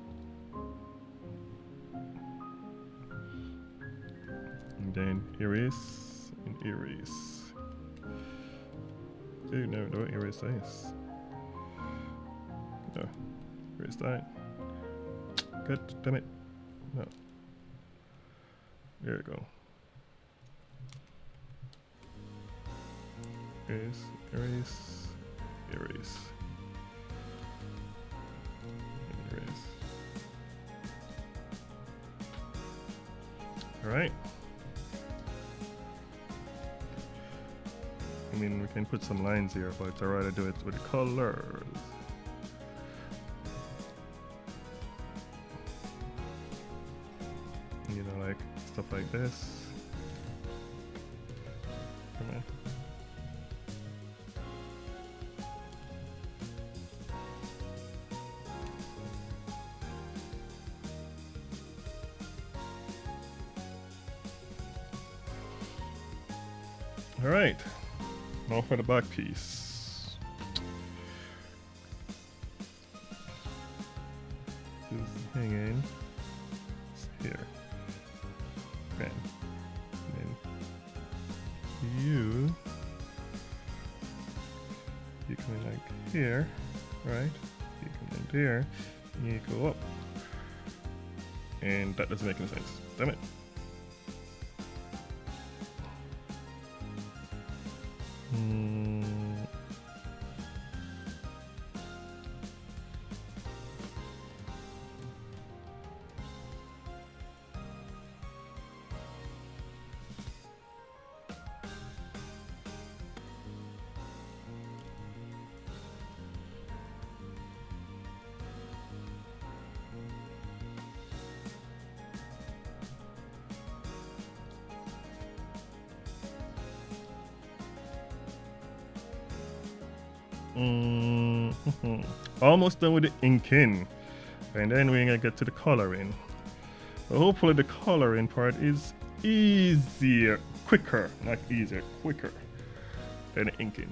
then erase and erase. Dude, no, don't erase this. No, erase that. God damn it. No. There we go. Erase, erase, erase. And erase. Alright. I mean, we can put some lines here, but I'd rather do it with colors. You know, like stuff like this. Come on. All right, now for the back piece. This is hanging here. Okay. And then you come in like here, right? You come in there, and you go up. And that doesn't make any sense. Damn it. Almost done with the inking, and then we're gonna get to the coloring. So hopefully the coloring part is easier, quicker, not easier, quicker than the inking,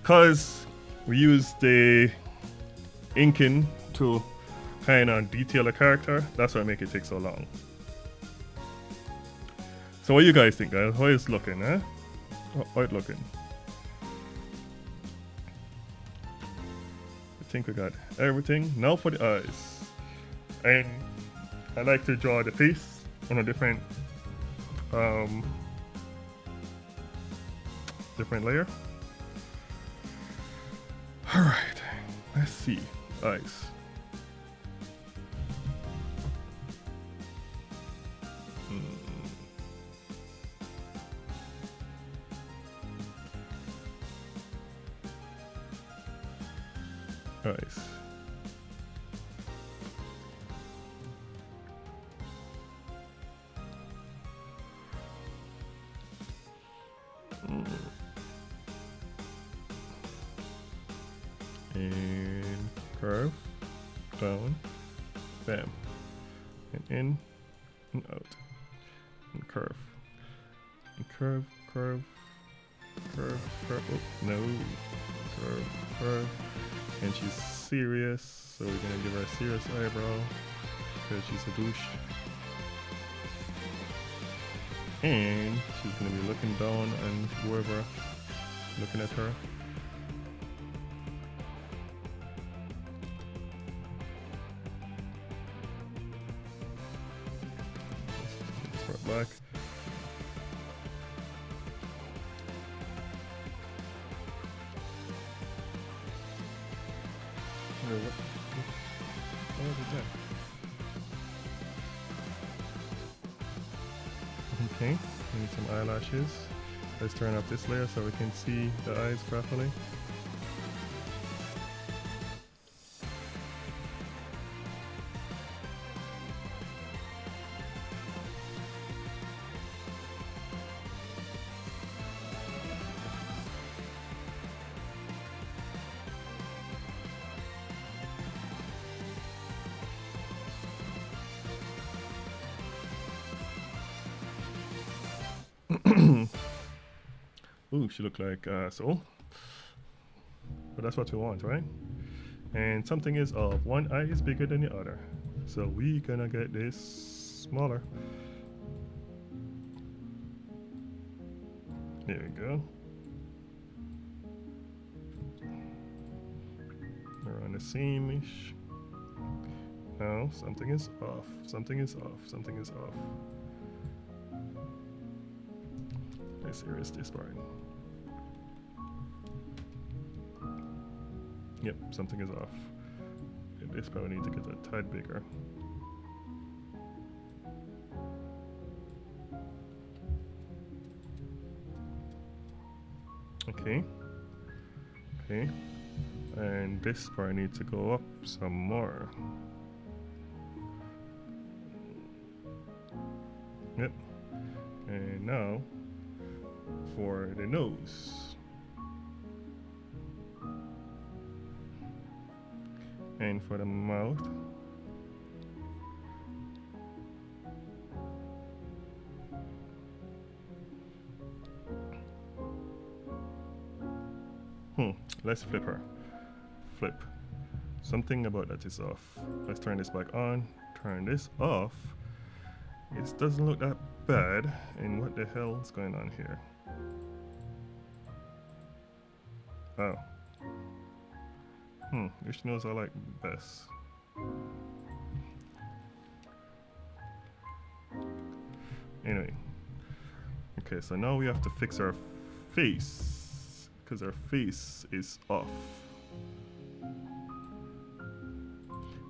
because we use the inking to kind of detail a character. That's why make it take so long. So what do you guys think, guys? How is it looking, huh? How it looking? I think we got everything. Now for the eyes. And I like to draw the face on a different layer. Alright, let's see. Eyes. Eyes. And curve, down, bam, and in, and out, and curve, and curve, curve, curve, curve, oh, no, curve, curve. And she's serious, so we're gonna give her a serious eyebrow because she's a douche. And she's gonna be looking down on whoever looking at her. Let's start back. What is that? Okay, we need some eyelashes. Let's turn up this layer so we can see the eyes properly. Ooh, she looked like so. But that's what we want, right? And something is off. One eye is bigger than the other. So we gonna get this smaller. There we go. Around the same-ish. No, something is off. Something is off. Something is off. Let's erase this part. Yep, something is off. This probably need to get a tad bigger. Okay. Okay. And this part needs to go up some more. Yep. And now for the nose. And for the mouth. Let's flip her. Flip. Something about that is off. Let's turn this back on. Turn this off. It doesn't look that bad. And what the hell is going on here? Oh. Which nose I like best? Anyway. Okay, so now we have to fix our face. Because our face is off.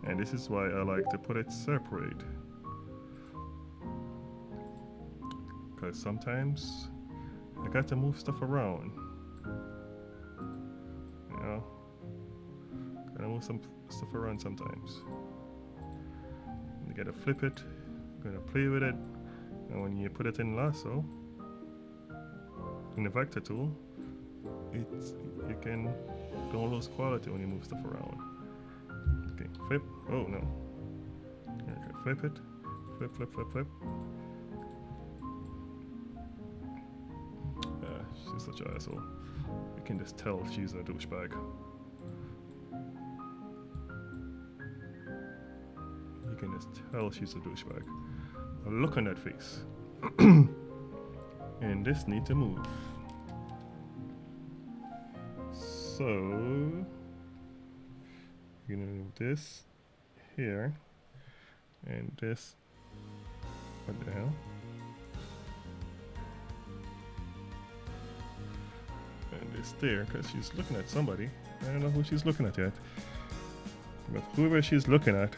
And this is why I like to put it separate. Because sometimes I got to move stuff around. You know? Gotta move some stuff around sometimes. You gotta flip it, you're gonna play with it, and when you put it in lasso, in the vector tool, you can don't lose quality when you move stuff around. Okay, flip. Oh no. Okay, flip it. Flip, flip, flip, flip. She's such an asshole. You can just tell she's a douchebag. You can just tell she's a douchebag. Look on that face. And this needs to move. So you're gonna move this here and this. What the hell? And this there, because she's looking at somebody. I don't know who she's looking at yet. But whoever she's looking at,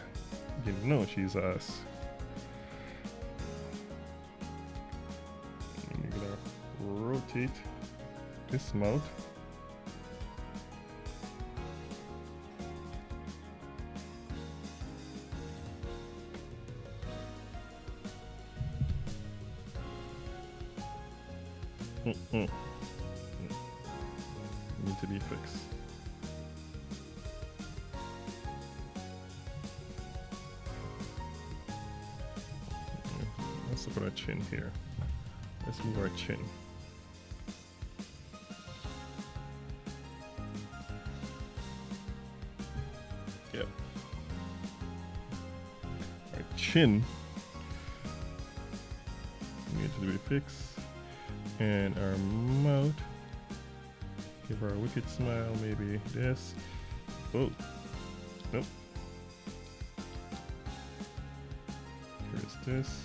you know she's ass. And you're gonna rotate this mouth. Need to be fixed. Let's look at our chin here. Let's move our chin. Yep. Our chin needs to be fixed. And our mouth, give her a wicked smile, maybe this. Oh, nope. Here's this.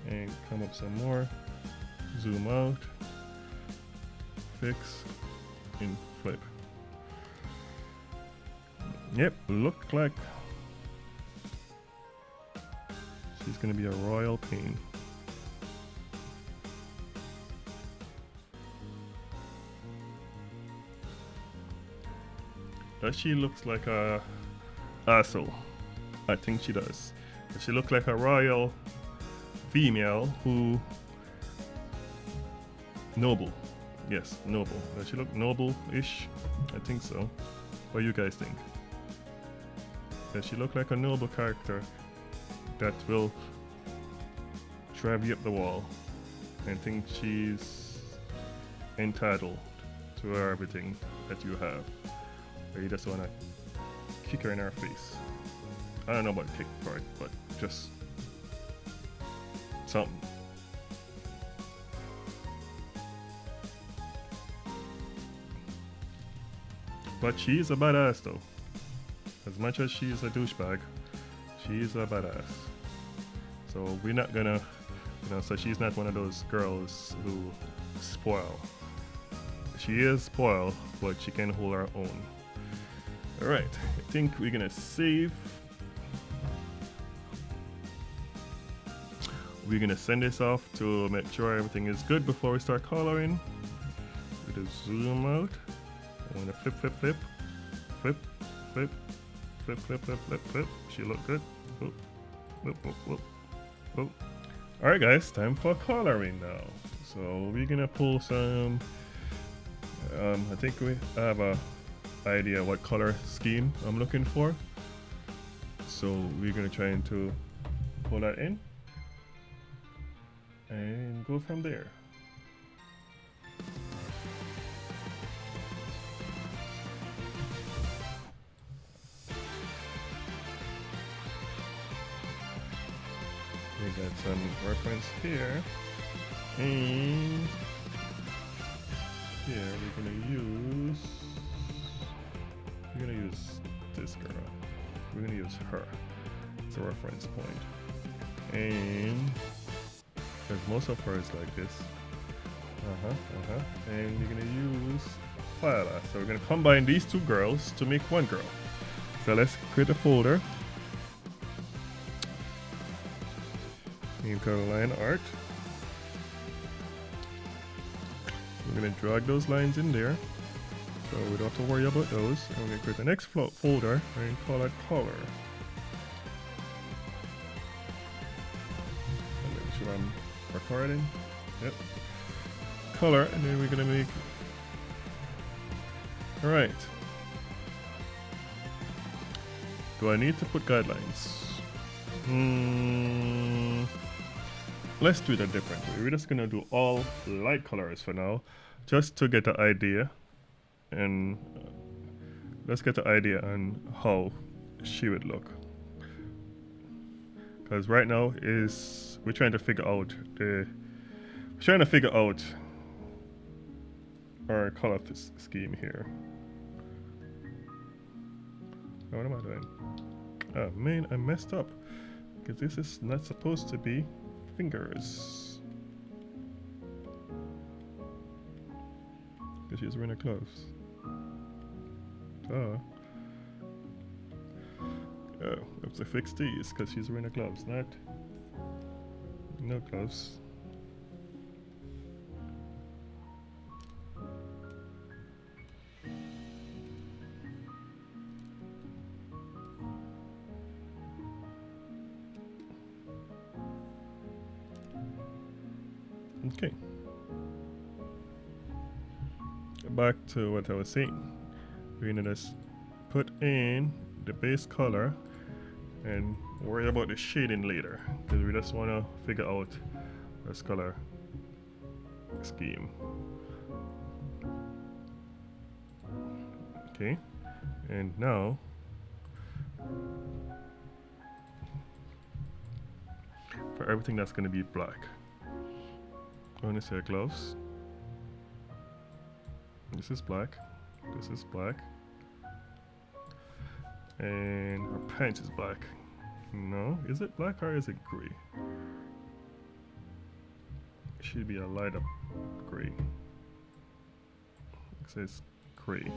And come up some more. Zoom out. Fix. And flip. Yep, look like she's gonna be a royal pain. She looks like a asshole. I think she does. She looks like a royal female who noble. Yes, noble. Does she look noble-ish? I think so. What do you guys think? Does she look like a noble character that will drive you up the wall and think she's entitled to everything that you have? Or you just want to kick her in her face? I don't know about the kick part, but just something. But she's a badass though. As much as she's a douchebag, she's a badass. So we're not gonna, so she's not one of those girls who spoil. She is spoiled, but she can hold her own. Alright, I think we're gonna save. We're gonna send this off to make sure everything is good before we start coloring. We're gonna zoom out. I'm gonna flip, flip, flip, flip, flip, flip, flip, flip, flip, flip. She look good. Whoop, whoop, whoop, whoop, whoop. Alright guys, time for coloring now. So we're gonna pull some, I think we have a idea what color scheme I'm looking for. So we're gonna try to pull that in and go from there. We got some reference here, and here we're gonna use this girl. We're gonna use her as a reference point, and because most of her is like this. And we're gonna use Viola. So we're gonna combine these two girls to make one girl. So let's create a folder. New line art. We're gonna drag those lines in there, so we don't have to worry about those. And we're gonna create the next folder and call it color. And make sure I'm recording. Yep. Color, and then we're gonna make. All right. Do I need to put guidelines? Let's do it a different way. We're just gonna do all light colors for now, just to get the idea, and let's get the idea on how she would look. Because right now we're trying to figure out our color scheme here. Oh, what am I doing? Oh man, I messed up. Because this is not supposed to be fingers. Because she's wearing her gloves. Oh. Oh, I have to fix these because she's wearing her gloves, not no gloves. Okay. Back to what I was saying. We're gonna just put in the base color and worry about the shading later, because we just want to figure out this color scheme. Okay, and now for everything that's going to be black, I'm going to say gloves. This is black. This is black. And her pants is black. No, is it black or is it gray? It should be a lighter gray. It says gray.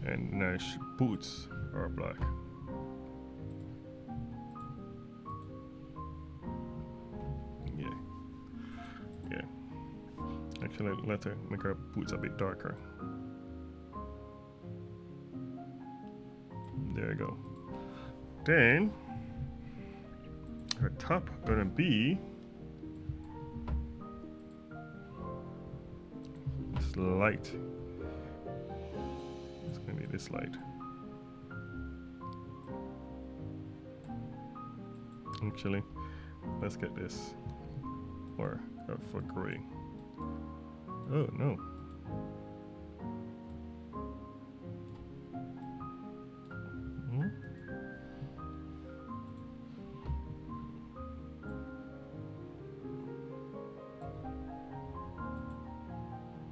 And now boots are black. Yeah. Yeah. Actually, let her make her boots a bit darker. There you go. Then her top gonna be this light. It's gonna be this light. Actually, let's get this or for gray. Oh no.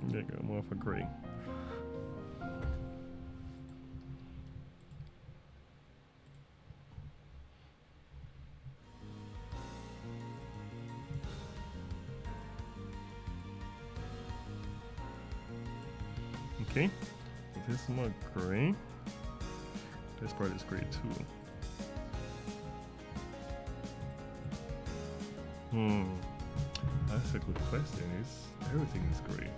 There you go, more for gray. Okay, this is more gray. This part is gray too. That's a good question. Everything is gray?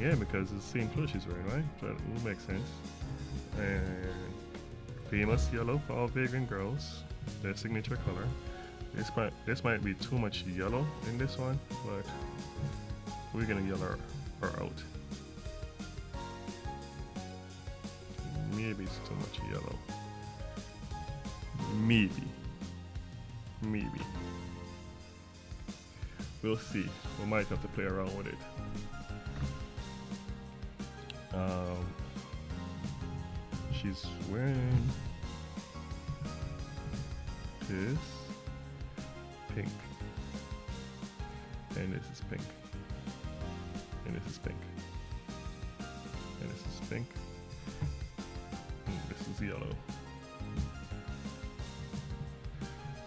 Yeah, because the same plush is red, right? So that will make sense. And famous yellow for all Vaygren girls, their signature color. This might be too much yellow in this one, but we're gonna yellow her out. Maybe it's too much yellow. Maybe. We'll see. We might have to play around with it. She's wearing this pink, and this is pink, and this is pink, and this is pink, and this is yellow.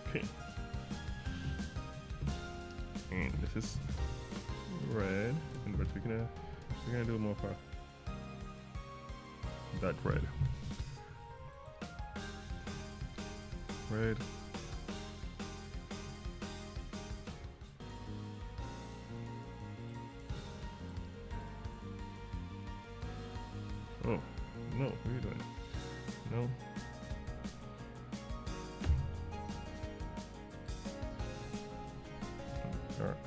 Okay, and this is red, but we're gonna do more for that red. Red. Oh, no, what are you doing? No. Alright.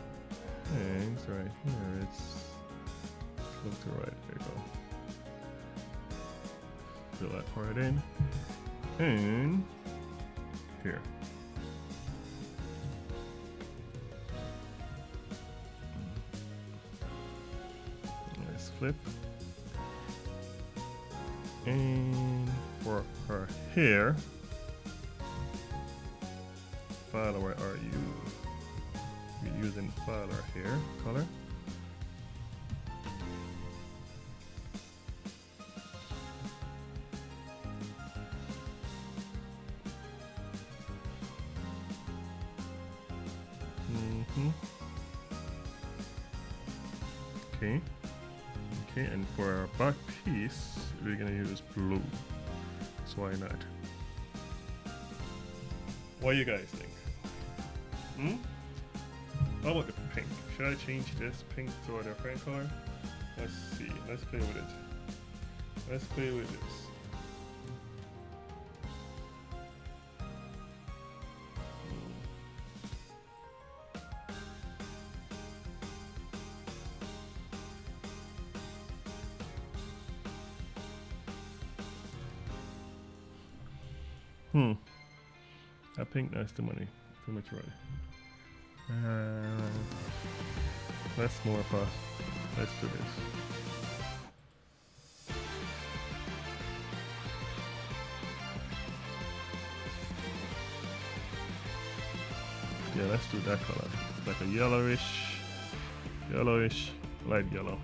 And it's right here, look to the right, there you go. Fill that part in. And here. Let's flip. And for her hair, Father, where are you? We're using Father hair color. Okay, and for our back piece, we're gonna use blue. So why not? What do you guys think? How about the pink? Should I change this pink to a different color? Let's see. Let's play with it. Let's play with this. I think that's too much red. Let's more for. Let's do this. Yeah, let's do that color. Like a yellowish, light yellow.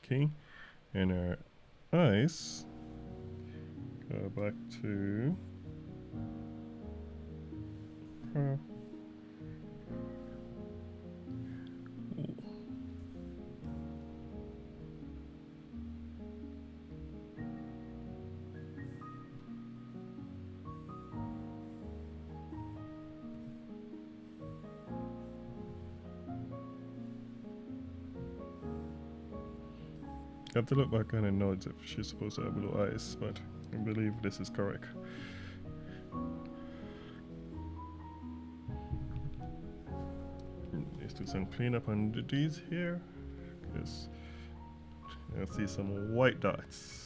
Okay, and our eyes go back to her. I have to look back on the notes if she's supposed to have blue eyes, but I believe this is correct. Let's do some cleanup on these here, because I see some white dots.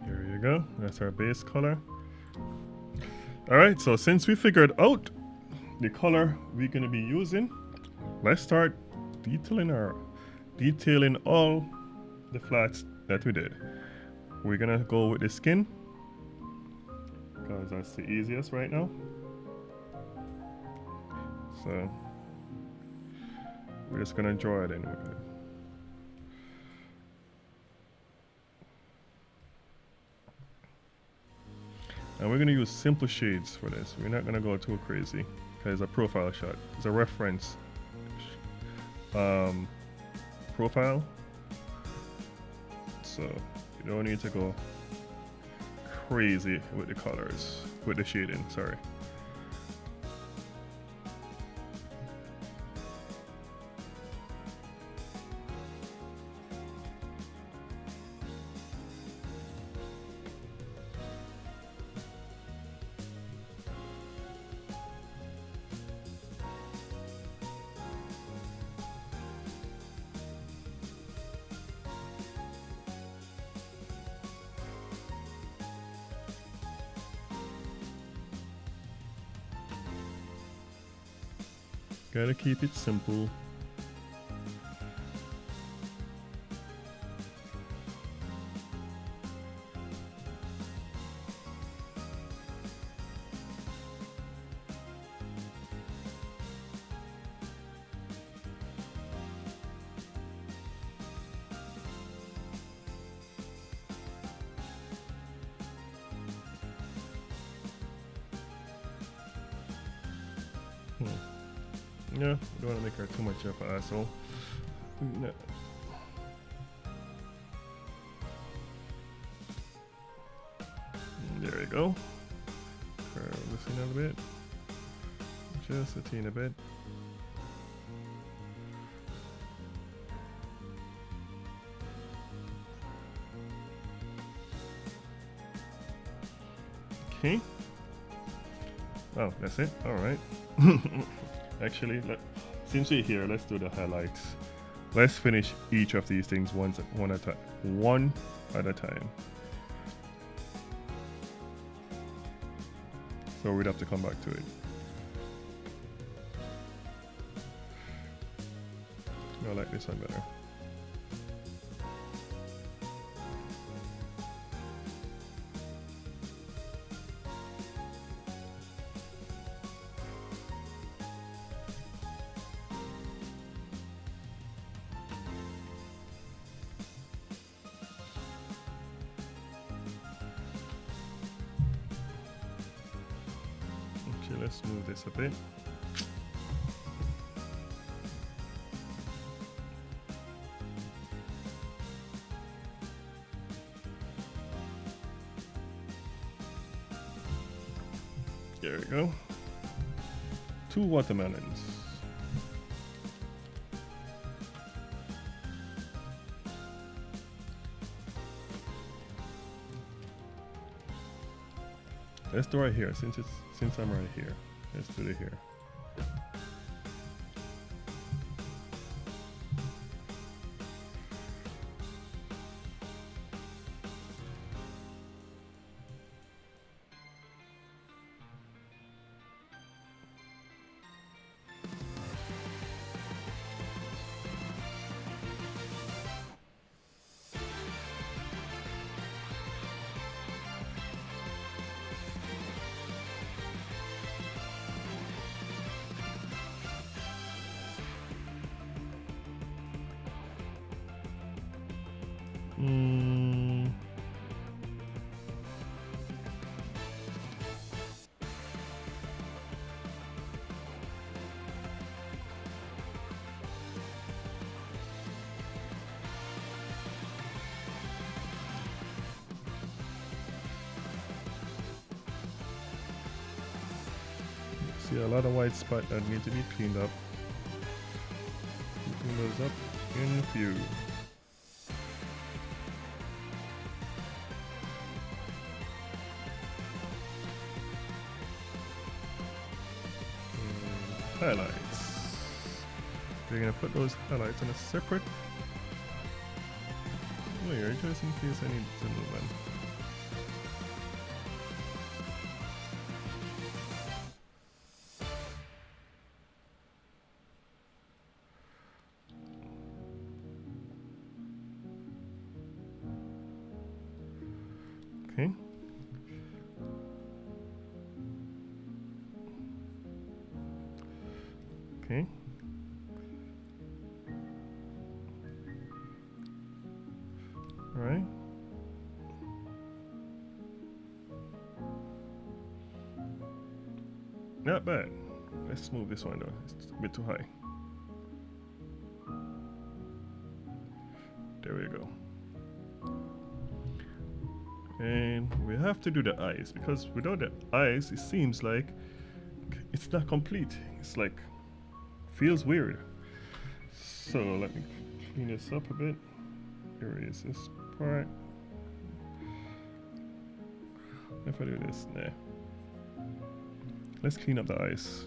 There you go. That's our base color. All right, so since we figured out the color we're going to be using, let's start detailing all the flats that we did. We're going to go with the skin because that's the easiest right now. So we're just going to draw it in with it. And we're going to use simple shades for this. We're not going to go too crazy because it's a profile shot. It's a reference profile. So you don't need to go crazy with the colors, with the shading, sorry. Gotta keep it simple. Yeah, don't want to make her too much of an asshole. No. There you go. Curve this in a little bit. Just a teeny bit. Okay. Oh, that's it? Alright. Actually, since we're here, let's do the highlights. Let's finish each of these things one at a time. So we'd have to come back to it. I like this one better. Let's move this a bit. There we go. 2 watermelons. Let's do right here since I'm right here. Let's do it here. See a lot of white spots that need to be cleaned up. Clean those up in a few. Highlights. We're gonna put those highlights in a separate layer just in case I need to move them. Okay. Okay. All right. Not bad. Let's move this one though. It's a bit too high. There we go. And we have to do the eyes because without the eyes, it seems like it's not complete. It's like feels weird. So let me clean this up a bit. Erase this part. If I do this, nah. Let's clean up the eyes.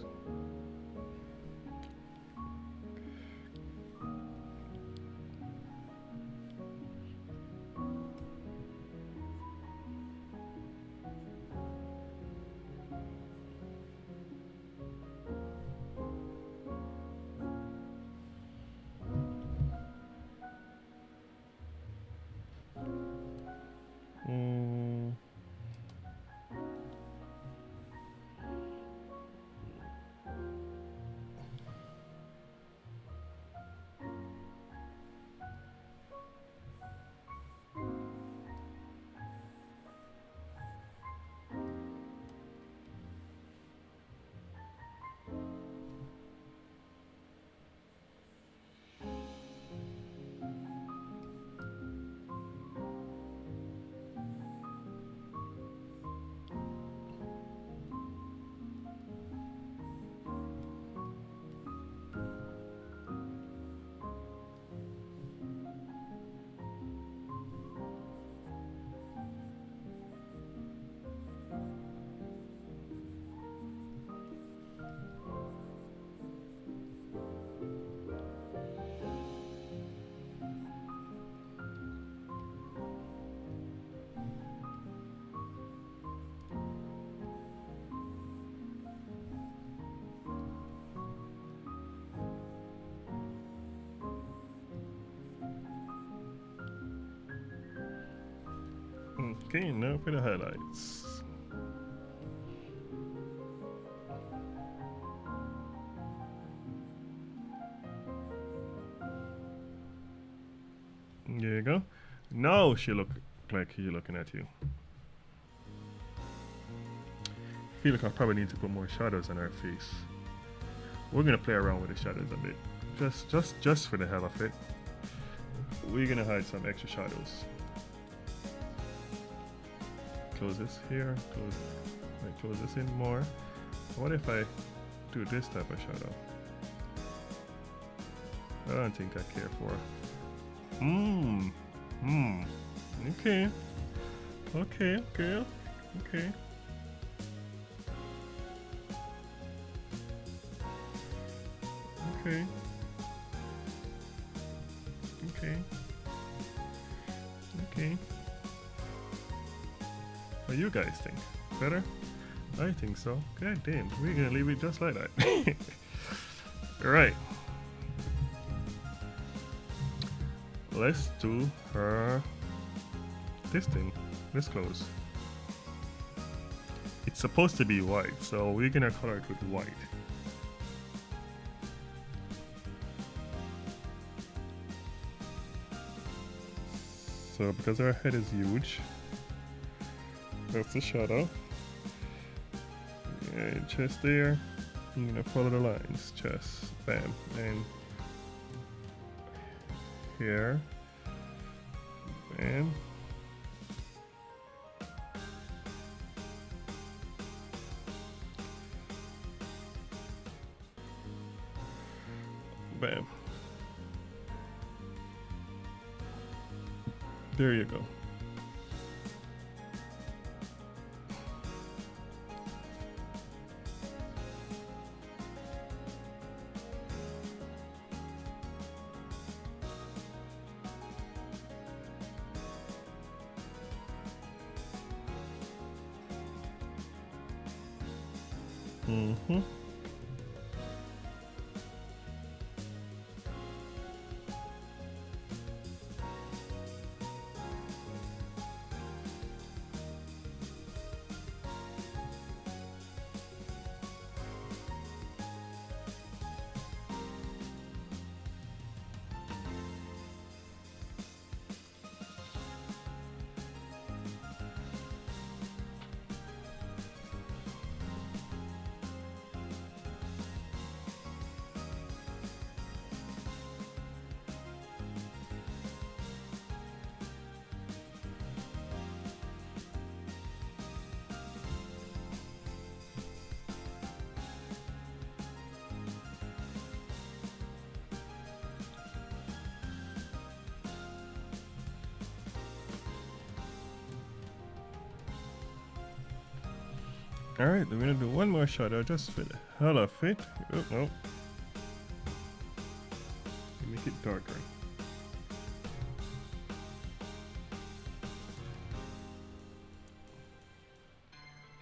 Okay, now for the highlights. There you go. Now she look like he's looking at you. I feel like I probably need to put more shadows on her face. We're gonna play around with the shadows a bit. Just for the hell of it. We're gonna hide some extra shadows. Close this here, close this in more. What if I do this type of shadow? I don't think I care for. Okay. Okay. Okay. Okay. Okay. Okay. Okay. What do you guys think? Better? I think so. God damn, we're gonna leave it just like that. Alright. Let's do her this thing. This close. It's supposed to be white, so we're gonna color it with white. So because our head is huge, that's the shadow. And chest there. I'm gonna follow the lines. Chest, bam, and here, bam. Bam. There you go. Mm-hmm. Alright, we're gonna do one more shadow just for the hell of it. Oh, no. Make it darker.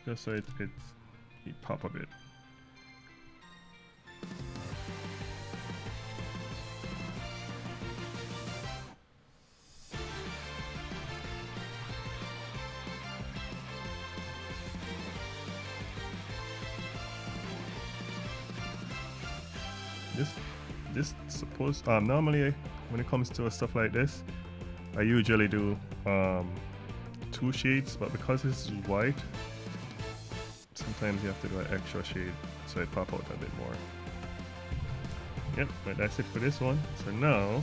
Just so it pop a bit. This supposed normally when it comes to stuff like this, I usually do 2 shades, but because this is white, sometimes you have to do an extra shade so it pop out a bit more. Yep, but that's it for this one. So now,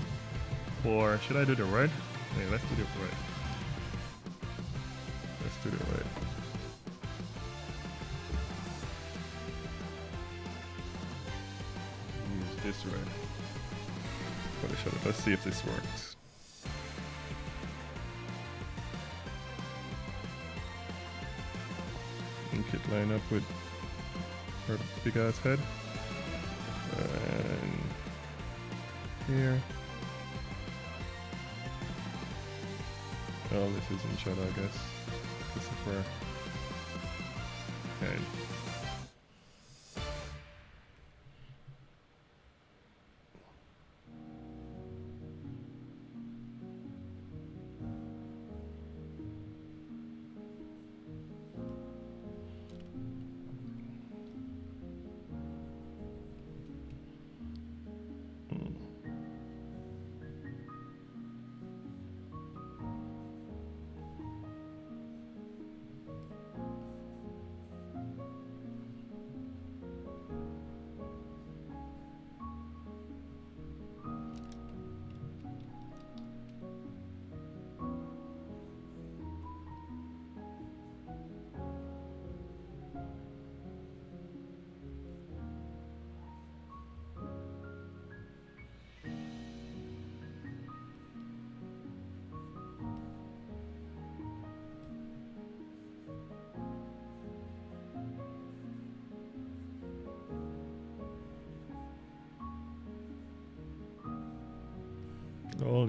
should I do the red? Yeah, let's do the red. Let's do the red. Use this red for the shadow. Let's see if this works. Make it line up with her big ass head. And here. Oh, this is in shadow, I guess. This is for head.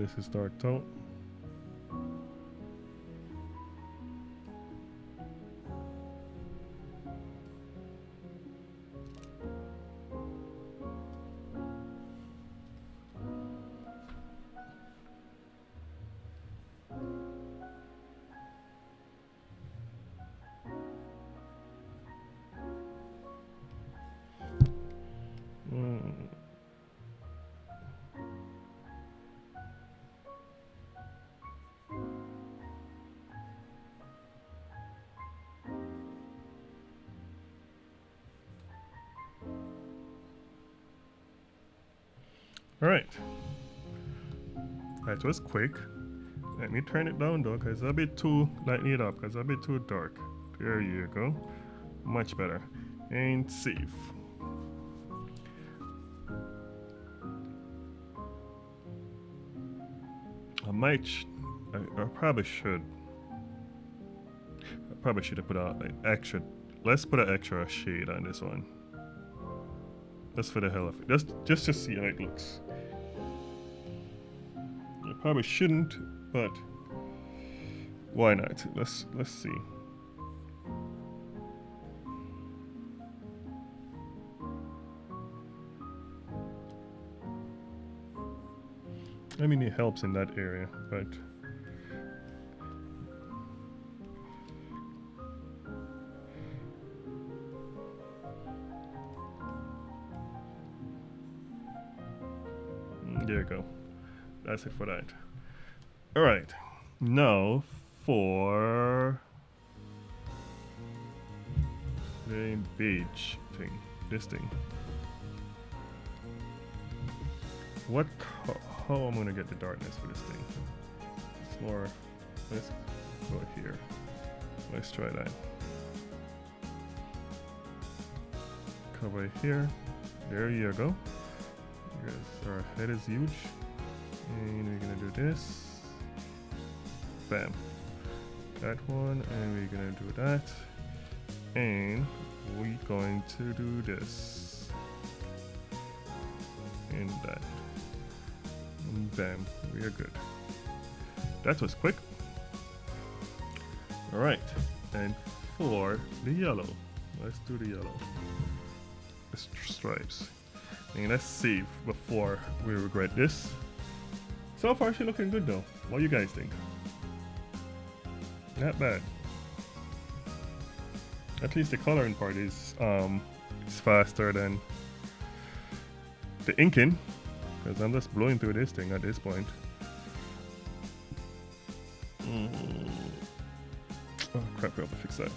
this is dark tone. Alright, that was quick. Let me turn it down though, because it's a bit too, lighten it up, because it's a bit too dark. There you go, much better. And save. I probably should have put out an extra, let's put an extra shade on this one. Just for the hell of it, just to see how it looks. I probably shouldn't, but why not? Let's see. I mean, it helps in that area, but there you go. That's it for that. All right, now for the beige thing, this thing. What? How I'm gonna get the darkness for this thing? It's more. Let's go here. Let's try that. Cover here. There you go. Because our head is huge. And we're gonna do this. Bam. That one, and we're gonna do that. And we're going to do this. And that. And bam. We are good. That was quick. Alright. And for the yellow. Let's do the yellow. The stripes. And let's save before we regret this. So far, she's looking good though. What do you guys think? Not bad. At least the coloring part is faster than the inking, because I'm just blowing through this thing at this point. Oh crap! We have to fix that.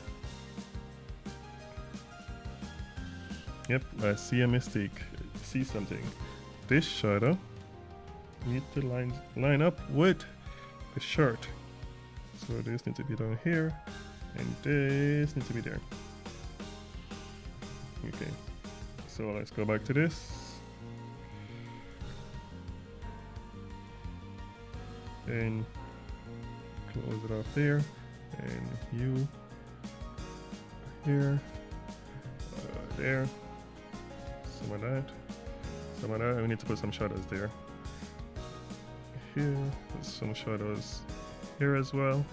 Yep, I see a mistake. See something. This shadow need to line up with the shirt. So this needs to be down here, and this needs to be there. Okay. So let's go back to this. And close it off there. And you here. There. Some of that. Some of that. We need to put some shadows there. Here. Put some shadows here as well.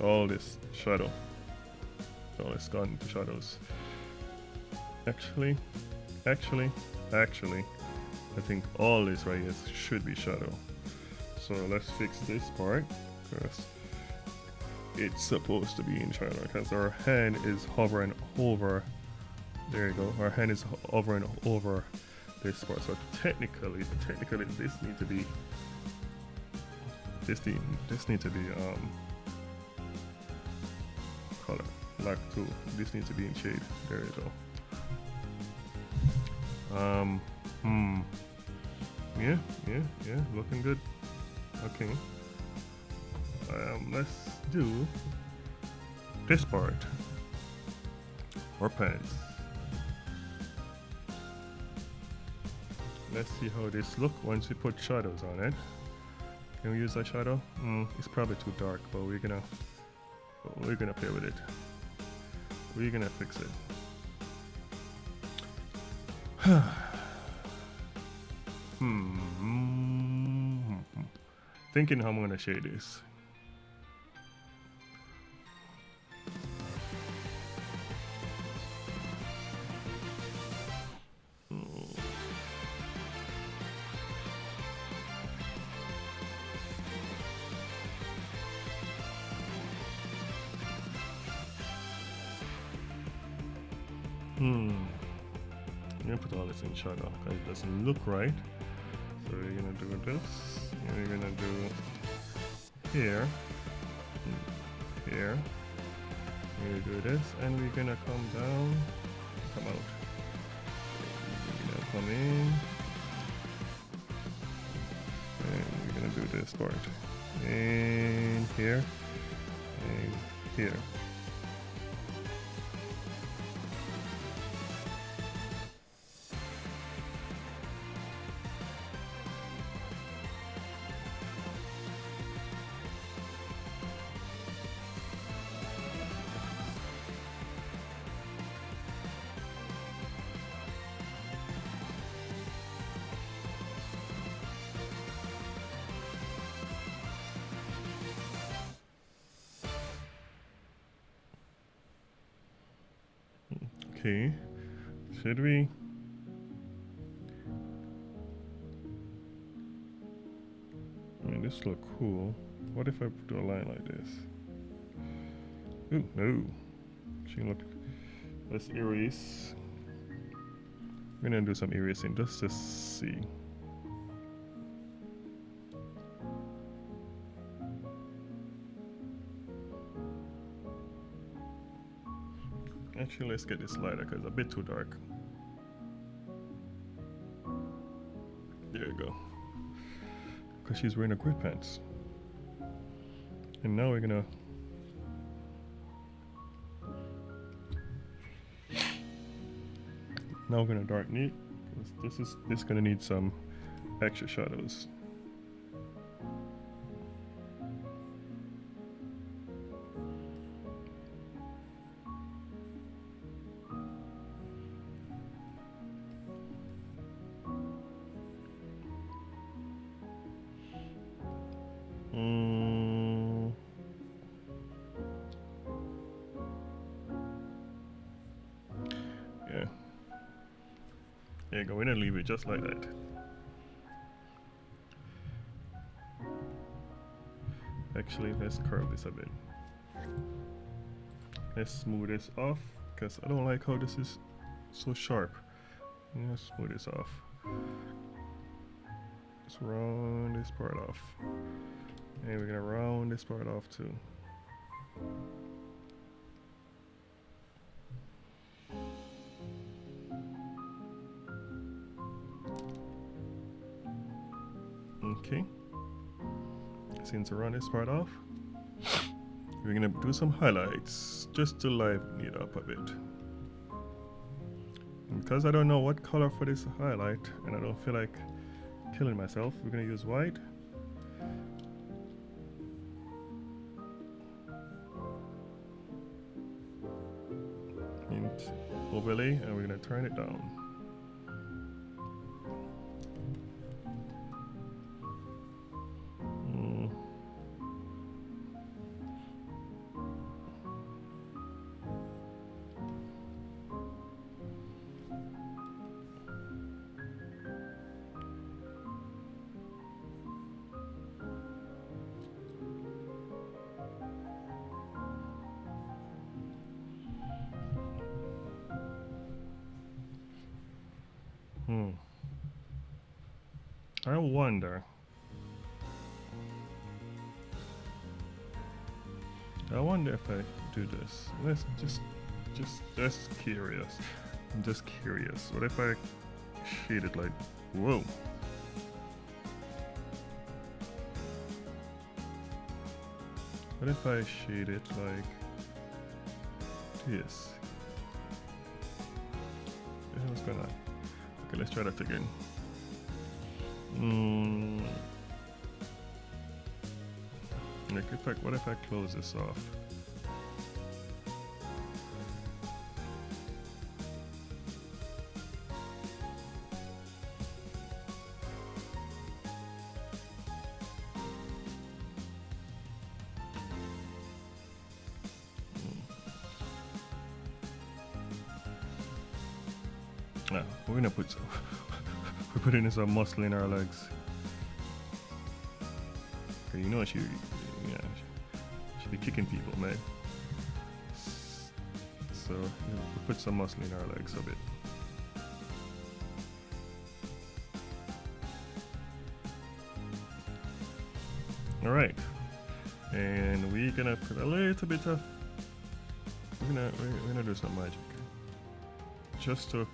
All this shadow. All this gone into shadows. Actually, I think all this right here should be shadow. So let's fix this part, because it's supposed to be in shadow, because our hand is hovering over. There you go. Our hand is hovering over this part. So technically, this needs to be. This needs to be color black too. This needs to be in shade. There you go. Yeah, looking good. Okay. Let's do this part. Or pants. Let's see how this look once we put shadows on it. Can we use that shadow? It's probably too dark, but we're gonna play with it. We're gonna fix it. Thinking how I'm gonna shade this. I'm gonna put all this in shadow because it doesn't look right. So we're gonna do this, and we're gonna do here, here. We're gonna do this, and we're gonna come down, come out. We're gonna come in, and we're gonna do this part. And here, and here. Okay, should we? I mean, this look cool. What if I do a line like this? Ooh, no. She look. Let's erase. We're gonna do some erasing just to see. Actually, let's get this lighter because it's a bit too dark. There you go. Because she's wearing a grip pants. And now we're gonna darken it. This is gonna need some extra shadows. Yeah. There you go, we're gonna leave it just like that. Actually, let's curve this a bit. Let's smooth this off because I don't like how this is so sharp. Let's smooth this off. Let's round this part off. And we're gonna round this part off too. Okay. Since we round this part off, we're gonna do some highlights just to liven it up a bit. And because I don't know what color for this highlight and I don't feel like killing myself, we're gonna use white. And overlay, and we're gonna turn it down. I wonder if I do this. Let's just curious. I'm just curious. What if I shade it like, whoa. What if I shade it like this? What's going on? Okay, let's try that again. Like what if I close this off? Nah, we're gonna put some. We're putting some muscle in our legs. Okay, you know she, yeah, she be kicking people, man. So we'll put some muscle in our legs a bit. All right, and we're gonna put a little bit of. We're gonna do some magic, just to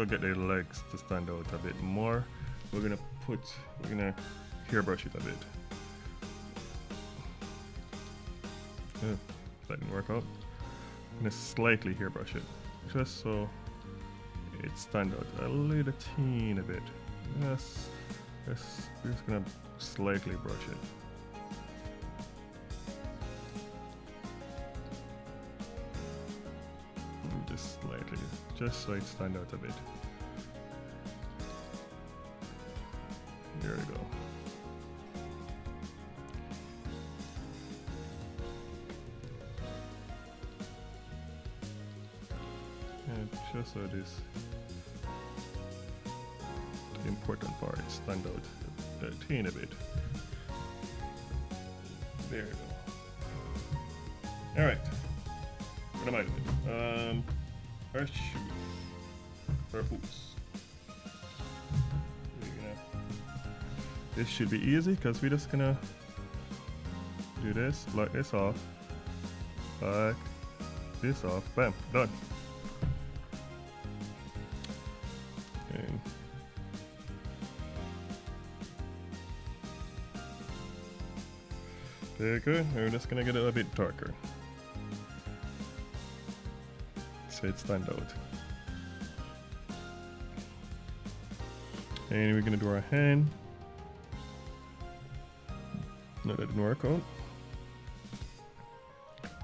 get the legs to stand out a bit more. We're gonna hairbrush it a bit. That didn't work out. I'm gonna slightly hairbrush it, just so it stands out a little teeny bit. Yes, we're just gonna slightly brush it. Just slightly, just so it stands out a bit. There we go. And just so this, the important part stand out a teeny bit. There we go. All right. What am I doing? Our shoes, our boots. This should be easy because we're just gonna do this, lock this off, lock this off, bam, done. And very good. We're just gonna get it a bit darker, so it stands out. And we're gonna do our hand. No, that didn't work out.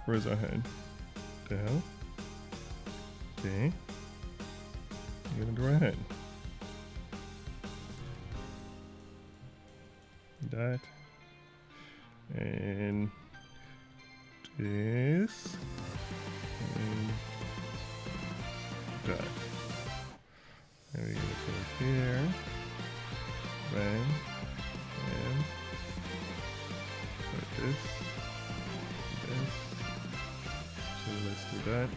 Where's our hand? The hell? Okay. We're gonna do our hand. That. And this. And that. And we're gonna put it here. Bang. And this. So let's do that.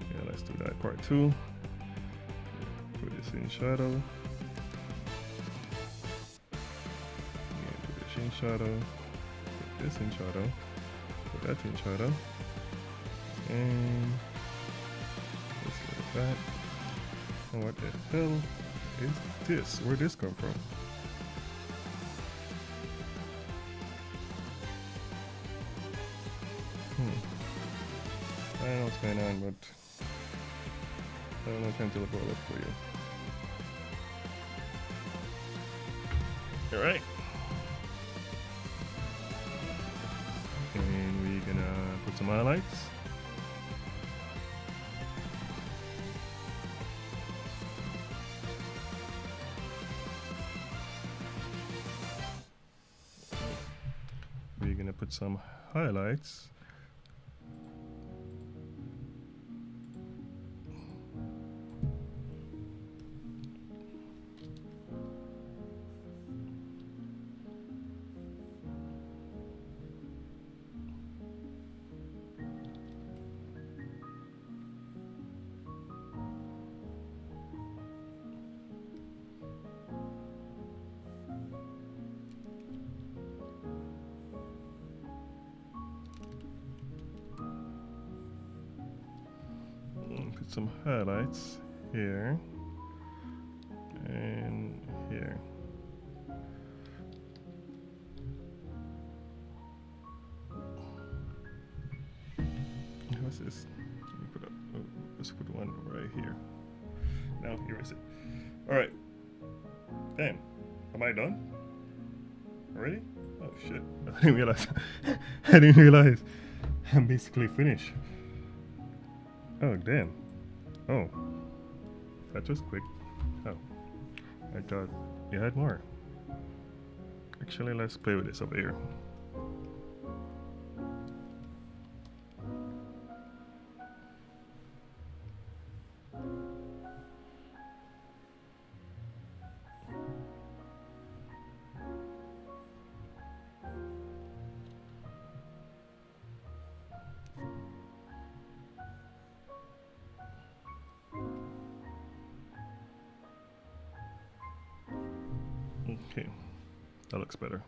Yeah, let's do that part 2. Put this in shadow. Yeah, put this in shadow. Put this in shadow. Put that in shadow. And let's do that. And what the hell is this? Where'd this come from? I don't know what's going on, but I don't know if I can look for you. Alright. And we're gonna put some highlights. We're gonna put some highlights. Put some highlights here and here. What's this? Let's put one right here. Now here is it. All right. Damn. Am I done? Already? Oh shit! I didn't realize. I didn't realize. I'm basically finished. Oh damn. Oh, that was quick. Oh, I thought you had more. Actually, let's play with this over here. That looks better.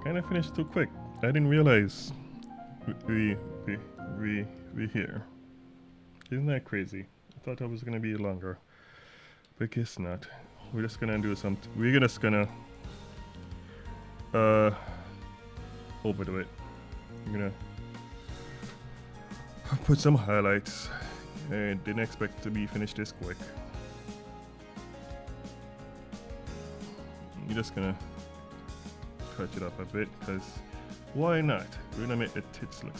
Kind of finished too quick. I didn't realize we here. Isn't that crazy? I thought that was gonna be longer, but guess not. We're just gonna do some. We're just gonna overdo it. I'm gonna put some highlights. I didn't expect to be finished this quick. You're just gonna touch it up a bit, because why not? We're gonna make the tits look,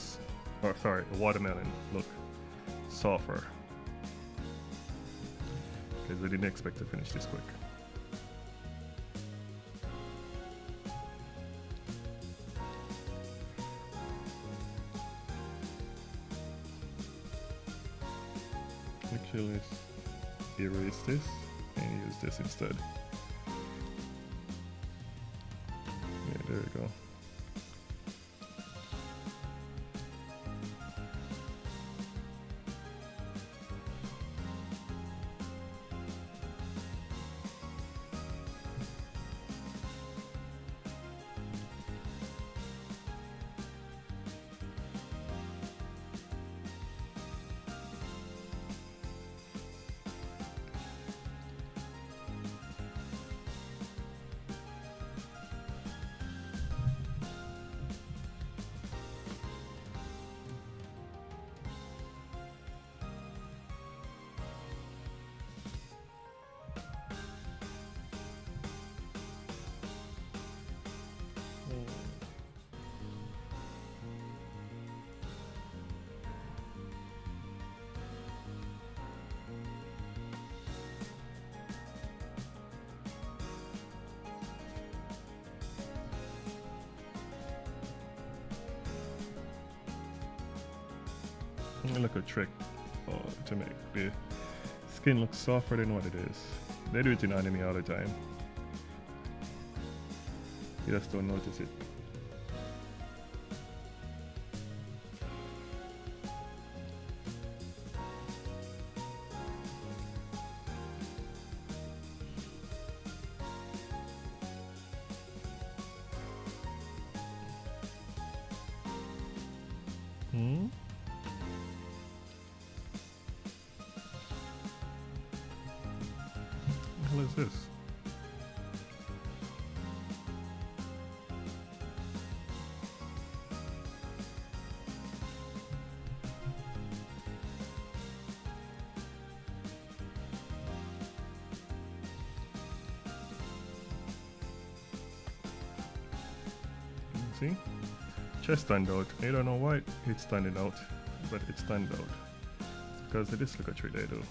or sorry, the watermelon look softer, because I didn't expect to finish this quick. Actually, let's erase this and use this instead. There we go. Look, a trick to make the skin look softer than what it is. They do it in anime all the time. You just don't notice it. What is this? See? Chest stand out. I don't know why it's standing out, but it stands out. Because it is like a trick they do.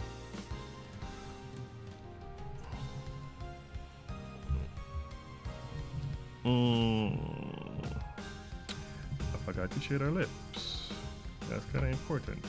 I forgot to shade our lips. That's kind of important.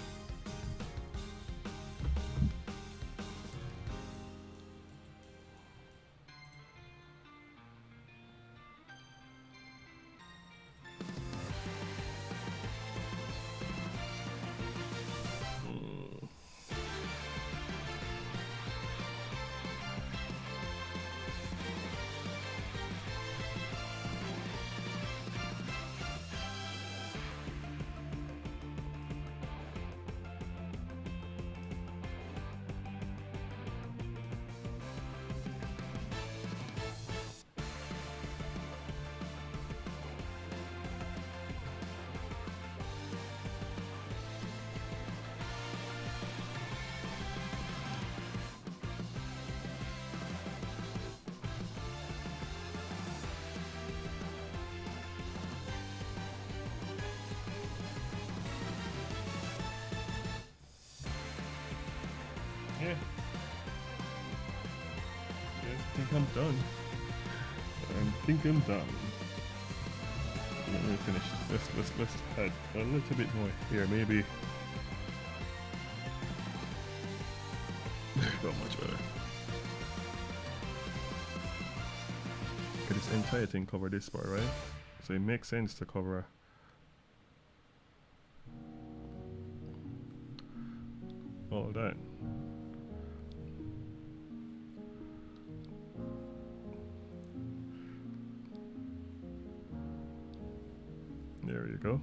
I'm done. I think I'm done. Let me finish. Let's add a little bit more here, maybe. Got much better. Okay, this entire thing cover this part, right? So it makes sense to cover all that. There you go.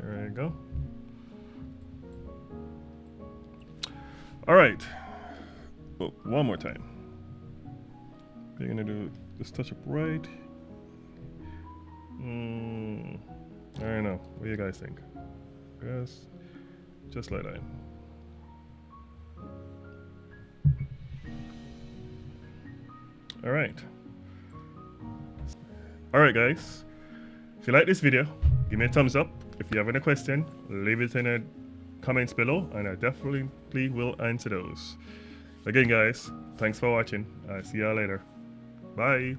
There you go. All right. Oh, one more time. We're gonna do this touch up right. I don't know. What do you guys think? Yes, just like that. All right. All right, guys. If you like this video, give me a thumbs up. If you have any question, leave it in the comments below, and I definitely will answer those. Again, guys, thanks for watching. I'll see y'all later. Bye.